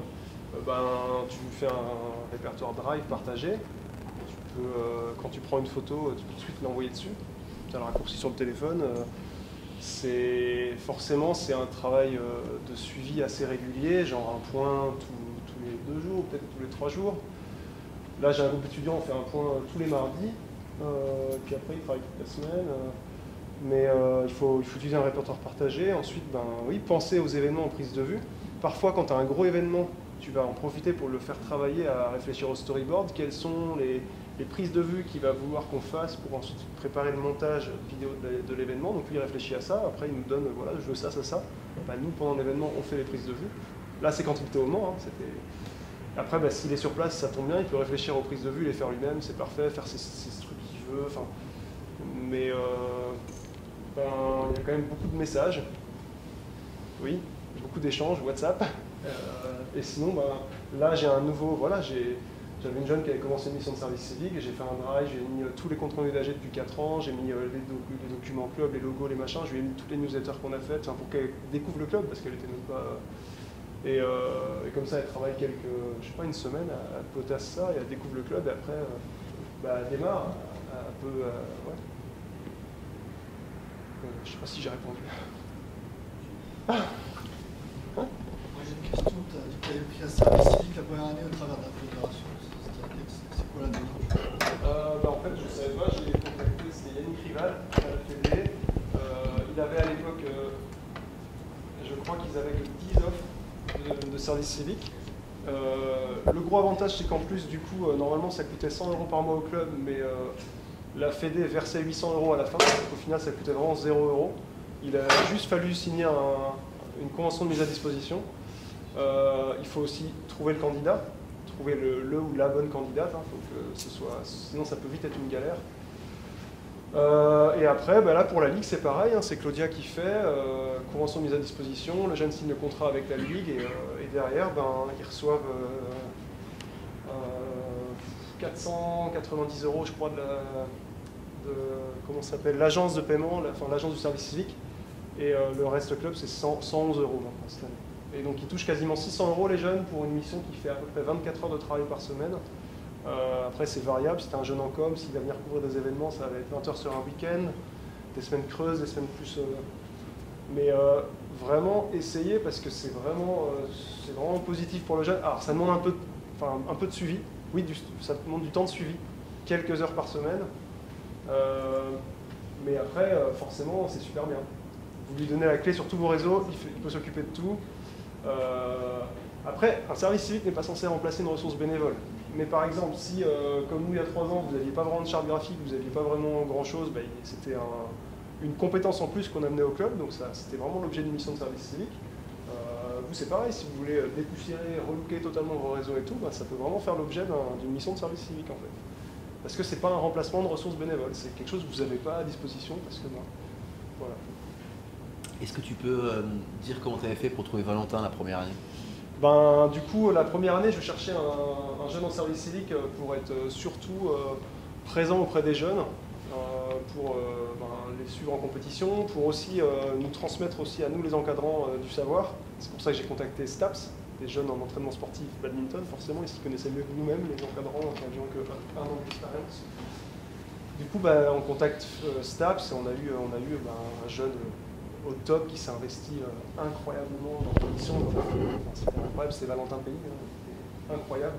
tu fais un répertoire Drive partagé. Tu peux, quand tu prends une photo, tu peux tout de suite l'envoyer dessus. Tu as le raccourci sur le téléphone. Forcément, c'est un travail de suivi assez régulier, genre un point tous les 2 jours, peut-être tous les 3 jours. Là, j'ai un groupe d'étudiants, on fait un point tous les mardis, puis après, ils travaillent toute la semaine. Mais il faut utiliser un répertoire partagé. Ensuite, oui, penser aux événements en prise de vue. Parfois, quand tu as un gros événement, tu vas en profiter pour le faire travailler à réfléchir au storyboard. Quelles sont les prises de vue qu'il va vouloir qu'on fasse pour ensuite préparer le montage vidéo de l'événement. Donc lui, il réfléchit à ça. Après, il nous donne, voilà, je veux ça, ça, ça. Nous, pendant l'événement, on fait les prises de vue. Là, c'est quand il était au Mans. Après, s'il est sur place, ça tombe bien. Il peut réfléchir aux prises de vue, les faire lui-même. C'est parfait, faire ses trucs qu'il veut. Mais il y a quand même beaucoup de messages. Oui, beaucoup d'échanges, WhatsApp. Et sinon, là, j'ai un nouveau... Voilà, j'avais une jeune qui avait commencé une mission de service civique, et j'ai fait un drive, j'ai mis tous les comptes rendus d'AG depuis 4 ans, j'ai mis les documents club, les logos, les machins, je lui ai mis toutes les newsletters qu'on a faites, pour qu'elle découvre le club, parce qu'elle était même pas... Et comme ça, elle travaille une semaine, elle potasse ça, et elle découvre le club, et après, elle démarre, un peu... ouais. Je sais pas si j'ai répondu. Moi j'ai une question, tu avais pris un service civique la première année au travers de la fédération. C'est quoi la démarche? En fait, je ne savais pas, j'ai contacté, c'était Yannick Rival à la Fédé. Il avait à l'époque, je crois qu'ils avaient que 10 offres de service civique. Le gros avantage, c'est qu'en plus, du coup, normalement, ça coûtait 100 € par mois au club, mais la Fédé versait 800 € à la fin. Au final, ça coûtait vraiment 0 €. Il a juste fallu signer une convention de mise à disposition. Il faut aussi trouver le candidat, trouver le ou la bonne candidate. Faut que ce soit, sinon, ça peut vite être une galère. Et après, là pour la Ligue, c'est pareil, c'est Claudia qui fait, convention de mise à disposition, le jeune signe le contrat avec la Ligue, et derrière, ils reçoivent 490 € je crois, comment ça s'appelle, l'agence de paiement, l'agence du service civique, et le reste club, c'est 111 € maintenant cette année. Et donc ils touchent quasiment 600 € les jeunes pour une mission qui fait à peu près 24 heures de travail par semaine. Après, c'est variable. Si tu es un jeune en com, s'il va venir couvrir des événements, ça va être 20 heures sur un week-end, des semaines creuses, des semaines plus... Mais vraiment, essayez, parce que c'est vraiment positif pour le jeune. Alors, ça demande un peu de suivi. Oui, ça demande du temps de suivi, quelques heures par semaine. Mais après, forcément, c'est super bien. Vous lui donnez la clé sur tous vos réseaux, il peut s'occuper de tout. Après, un service civique n'est pas censé remplacer une ressource bénévole. Mais par exemple, si, comme nous il y a 3 ans, vous n'aviez pas vraiment de charte graphique, vous n'aviez pas vraiment grand-chose, c'était une compétence en plus qu'on amenait au club, donc c'était vraiment l'objet d'une mission de service civique. Vous, c'est pareil, si vous voulez dépoussiérer, relooker totalement vos réseaux et tout, ça peut vraiment faire l'objet d'une mission de service civique en fait. Parce que c'est pas un remplacement de ressources bénévoles, c'est quelque chose que vous n'avez pas à disposition, parce que voilà. Est-ce que tu peux dire comment tu avais fait pour trouver Valentin la première année? Du coup, la première année, je cherchais un jeune en service civique pour être surtout présent auprès des jeunes, pour les suivre en compétition, pour aussi nous transmettre aussi à nous les encadrants du savoir. C'est pour ça que j'ai contacté STAPS, des jeunes en entraînement sportif badminton. Forcément, ils s'y connaissaient mieux que nous-mêmes, les encadrants qui n'avaient que 1 an d'expérience. Du coup, on contacte STAPS et on a eu un jeune au top qui s'est investi incroyablement dans la mission. C'était incroyable, c'est Valentin Pays, c'était incroyable.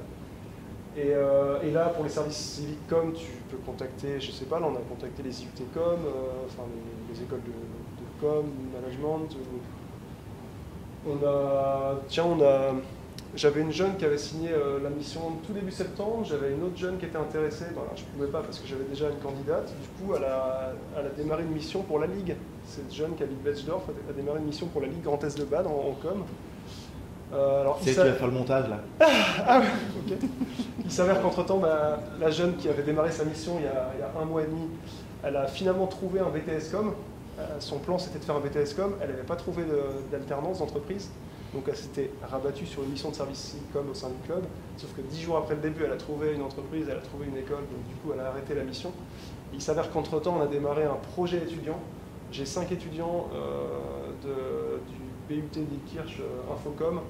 Et là, pour les services civiques com, tu peux contacter, je sais pas, là on a contacté les IUT com, les écoles de com, management. J'avais une jeune qui avait signé la mission tout début septembre, j'avais une autre jeune qui était intéressée, je ne pouvais pas parce que j'avais déjà une candidate, du coup elle a démarré une mission pour la Ligue. Cette jeune qui habite Betzdorf a démarré une mission pour la Ligue Grand Est de Bade en com. C'est tu vas faire le montage là. Ah oui, ok. Il s'avère qu'entre-temps, la jeune qui avait démarré sa mission il y a 1 mois et demi, elle a finalement trouvé un BTS com. Son plan c'était de faire un BTS com, elle n'avait pas trouvé d'alternance d'entreprise. Donc elle s'était rabattue sur une mission de service com au sein du club, sauf que 10 jours après le début, elle a trouvé une entreprise, elle a trouvé une école, donc du coup elle a arrêté la mission. Il s'avère qu'entre-temps, on a démarré un projet étudiant. J'ai 5 étudiants du BUT d'Ilkirch Infocom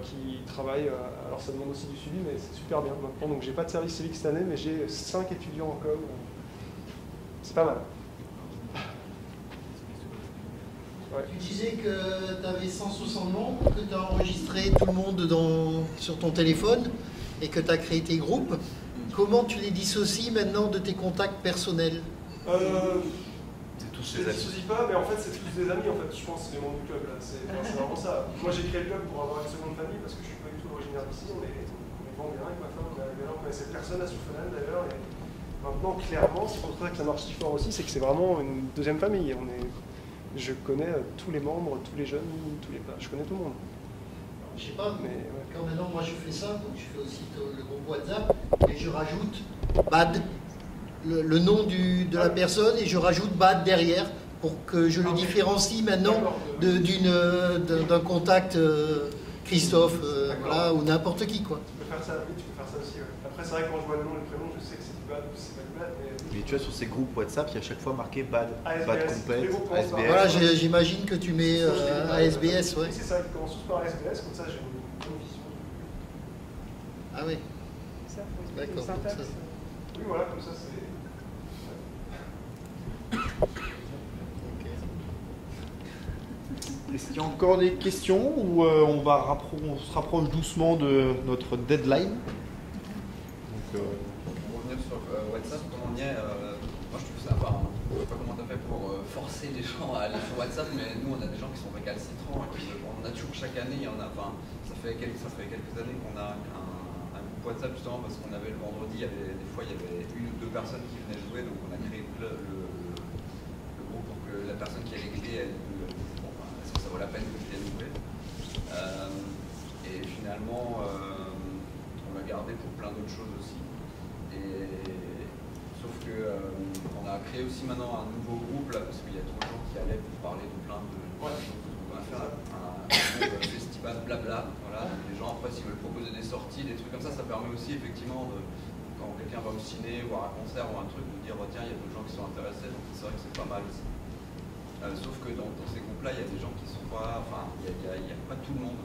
qui travaillent. Alors ça demande aussi du suivi, mais c'est super bien maintenant. Donc j'ai pas de service civique cette année, mais j'ai 5 étudiants en com. C'est pas mal. Ouais. Tu disais que tu avais 160 membres, que tu as enregistré tout le monde sur ton téléphone et que tu as créé tes groupes. Comment tu les dissocies maintenant de tes contacts personnels? Je ne les dissocie pas, mais en fait, c'est tous des amis, en fait. Je pense que c'est les membres du club, là. C'est vraiment ça. Moi, j'ai créé le club pour avoir une seconde famille, parce que je ne suis pas du tout originaire d'ici. On est vend bien avec ma femme, on est arrivé là, on connaissait personne à Souffenal, d'ailleurs. Et maintenant, clairement, c'est pour ça que ça marche si fort aussi, c'est que c'est vraiment une deuxième famille. Je connais tous les membres, tous les jeunes, je connais tout le monde. Je sais pas, mais quand maintenant, moi, je fais ça, donc je fais aussi le groupe WhatsApp, et je rajoute BAD. Le nom de la personne et je rajoute BAD derrière pour que je le différencie maintenant d'un contact Christophe voilà, ou n'importe qui. Quoi. Tu peux faire ça, oui, tu peux faire ça aussi. Ouais. Après, c'est vrai que quand je vois le nom et le prénom, je sais que c'est du BAD ou c'est pas du BAD. Mais tu vois, sur ces groupes WhatsApp, il y a à chaque fois marqué BAD, ASBS, BAD complète, ASBS. Voilà, j'imagine que tu mets ASBS. Ouais. Oui, c'est ça, ils commencent tous par ASBS, comme ça j'ai une bonne vision. Ah oui. D'accord. Oui, voilà, comme ça c'est. Est-ce qu'il y a encore des questions ou on se rapproche doucement de notre deadline? Pour revenir sur WhatsApp, comment on y est, moi je trouve ça, enfin, je sais pas comment tu as fait pour forcer les gens à aller sur WhatsApp, mais nous on a des gens qui sont récalcitrants, on a toujours chaque année, il y en a, enfin, ça fait quelques années qu'on a un groupe WhatsApp justement parce qu'on avait le vendredi, des fois il y avait une ou deux personnes qui venaient jouer, donc on a créé le groupe pour que la personne qui a les clés, est-ce que ça vaut la peine que je vienne jouer. Et finalement, on l'a gardé pour plein d'autres choses aussi. Sauf que on a créé aussi maintenant un nouveau groupe là, parce qu'il y a trop de gens qui allaient pour parler de plein de choses. Donc on va faire un groupe festival blabla. Voilà. Donc les gens après s'ils veulent proposer des sorties, des trucs comme ça permet aussi effectivement quand quelqu'un va au ciné, voir un concert ou un truc, de dire tiens il y a d'autres gens qui sont intéressés, donc c'est vrai que c'est pas mal aussi. Sauf que dans ces groupes-là, il y a des gens qui sont pas, enfin, il n'y a pas tout le monde.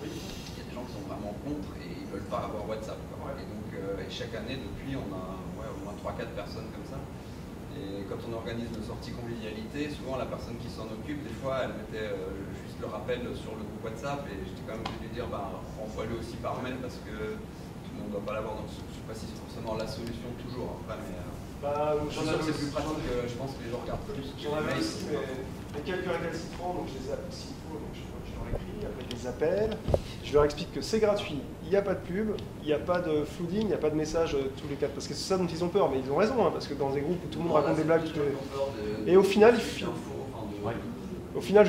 Il y a des gens qui sont vraiment contre et ils ne veulent pas avoir WhatsApp. Et donc, chaque année, depuis, on a au moins 3-4 personnes comme ça. Et quand on organise nos sorties convivialité, souvent la personne qui s'en occupe, des fois, elle mettait juste le rappel sur le groupe WhatsApp et j'étais quand même obligé de lui dire, renvoie-le aussi par mail parce que tout le monde ne doit pas l'avoir. Donc, je ne sais pas si c'est forcément la solution toujours après, mais. Je suis sûr que c'est plus pratique, je pense que les gens regardent plus. J'en avais aussi, mais quelques récalcitrants, donc je les appelle s'il faut, donc je leur écris, après je les appelle, je leur explique que c'est gratuit, il n'y a pas de pub, il n'y a pas de flooding, il n'y a pas de message tous les 4, parce que c'est ça dont ils ont peur, mais ils ont raison, hein, parce que dans des groupes où tout le monde raconte des blagues, et au final, je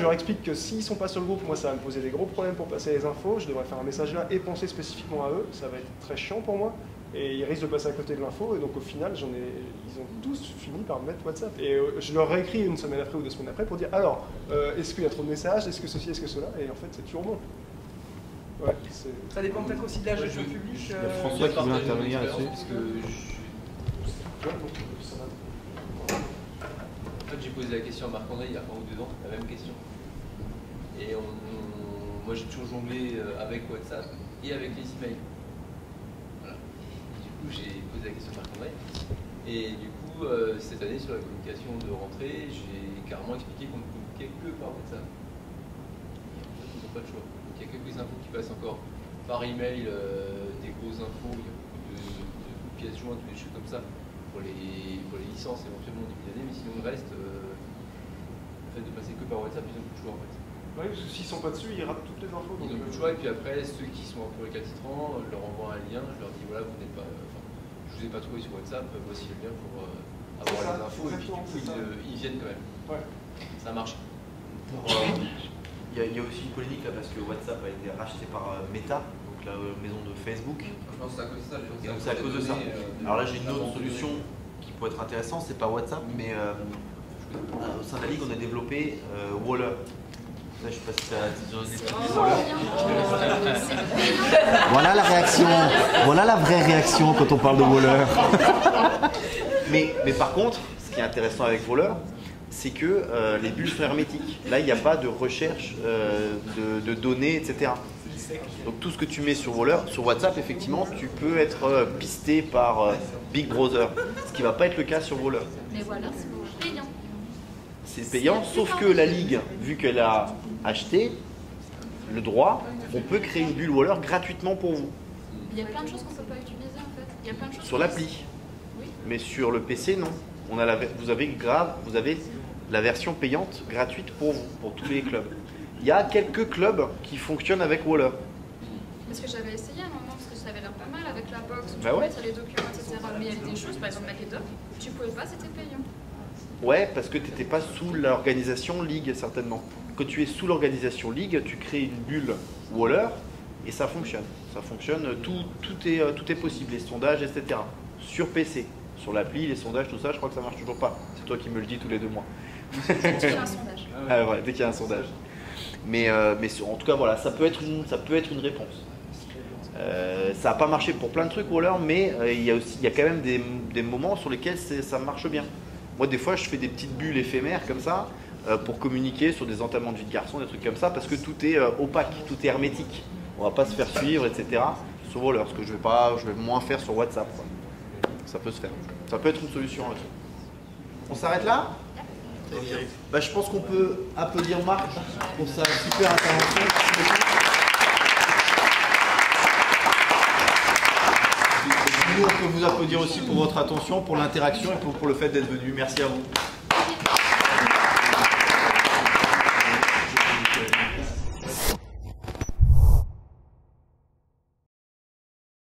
leur explique que s'ils ne sont pas sur le groupe, moi ça va me poser des gros problèmes pour passer les infos, je devrais faire un message là et penser spécifiquement à eux, ça va être très chiant pour moi. Et ils risquent de passer à côté de l'info, et donc au final, ils ont tous fini par me mettre WhatsApp. Et je leur réécris une semaine après ou 2 semaines après pour dire alors, est-ce qu'il y a trop de messages, est-ce que ceci, est-ce que cela, et en fait, c'est toujours bon. Ouais, ça dépend peut-être aussi de la gestion publique. François qui veut intervenir là-dessus. En fait, j'ai posé la question à Marc-André il y a 1 ou 2 ans, la même question. Et moi, j'ai toujours jonglé avec WhatsApp et avec les emails. J'ai posé la question à Marc-André et du coup cette année sur la communication de rentrée j'ai carrément expliqué qu'on ne communiquait que par WhatsApp. Ils n'ont pas de choix. Donc, il y a quelques infos qui passent encore par email, des grosses infos, il y a beaucoup de pièces jointes ou des choses comme ça pour les licences éventuellement au début d'année, mais sinon le reste, le fait de passer que par WhatsApp, ils n'ont plus de choix en fait. Oui, parce que s'ils ne sont pas dessus, ils ratent toutes les infos. Ils n'ont plus de choix, et puis après, ceux qui sont un peu récalcitrants, je leur envoie un lien, je leur dis voilà, vous n'êtes pas. Je vous ai pas trouvé sur WhatsApp, voici le lien pour avoir les infos, et puis du coup, ils viennent quand même. Ouais. Ça marche. Il y a aussi une polémique là, parce que WhatsApp a été racheté par Meta, donc la maison de Facebook. Je pense que c'est à cause de ça. Et donc c'est à cause de ça. Alors là, j'ai une autre solution qui pourrait être intéressante, c'est pas WhatsApp, mais au sein de la Ligue, on a développé Waller. Là, je sais pas si voilà la réaction, voilà la vraie réaction quand on parle de Waller. Mais par contre, ce qui est intéressant avec Waller, c'est que les bulles sont hermétiques. Là, il n'y a pas de recherche de données, etc. Donc tout ce que tu mets sur WhatsApp, effectivement, tu peux être pisté par Big Brother, ce qui ne va pas être le cas sur Waller. Mais voilà, c'est payant. C'est payant, sauf que la Ligue, vu qu'elle a acheté le droit, on peut créer une bulle Waller gratuitement pour vous. Il y a plein de choses qu'on ne peut pas utiliser en fait. Il y a plein de choses Sur l'appli. Oui. Mais sur le PC, non. Vous avez la version payante gratuite pour vous, pour tous les clubs. Il y a quelques clubs qui fonctionnent avec Waller. Parce que j'avais essayé à un moment, parce que ça avait l'air pas mal avec la box, tu Bah pouvais ouais. mettre les documents, etc. Mais il y avait des choses, par exemple Makedoc, tu pouvais pas, c'était payant. Ouais, parce que tu n'étais pas sous l'organisation Ligue, certainement. Quand tu es sous l'organisation Ligue, tu crées une bulle Waller et ça fonctionne. Ça fonctionne, tout est possible, les sondages, etc. Sur PC. Sur l'appli, les sondages, tout ça, je crois que ça marche toujours pas. C'est toi qui me le dis tous les 2 mois. Dès qu'il y a un sondage. Ah ouais, dès qu'il y a un sondage. Mais en tout cas, voilà, ça peut être une réponse. Ça n'a pas marché pour plein de trucs, Waller, mais il y a quand même des moments sur lesquels ça marche bien. Moi, des fois, je fais des petites bulles éphémères comme ça pour communiquer sur des entamements de vie de garçon, des trucs comme ça, parce que tout est opaque, tout est hermétique. On va pas se faire suivre, etc. sur Waller, ce que je vais moins faire sur WhatsApp, quoi. Ça peut se faire. Ça peut être une solution là-dessus. On s'arrête là ? Bah, je pense qu'on peut applaudir Marc pour sa super intervention. Nous, on peut vous applaudir aussi pour votre attention, pour l'interaction et pour le fait d'être venu. Merci à vous.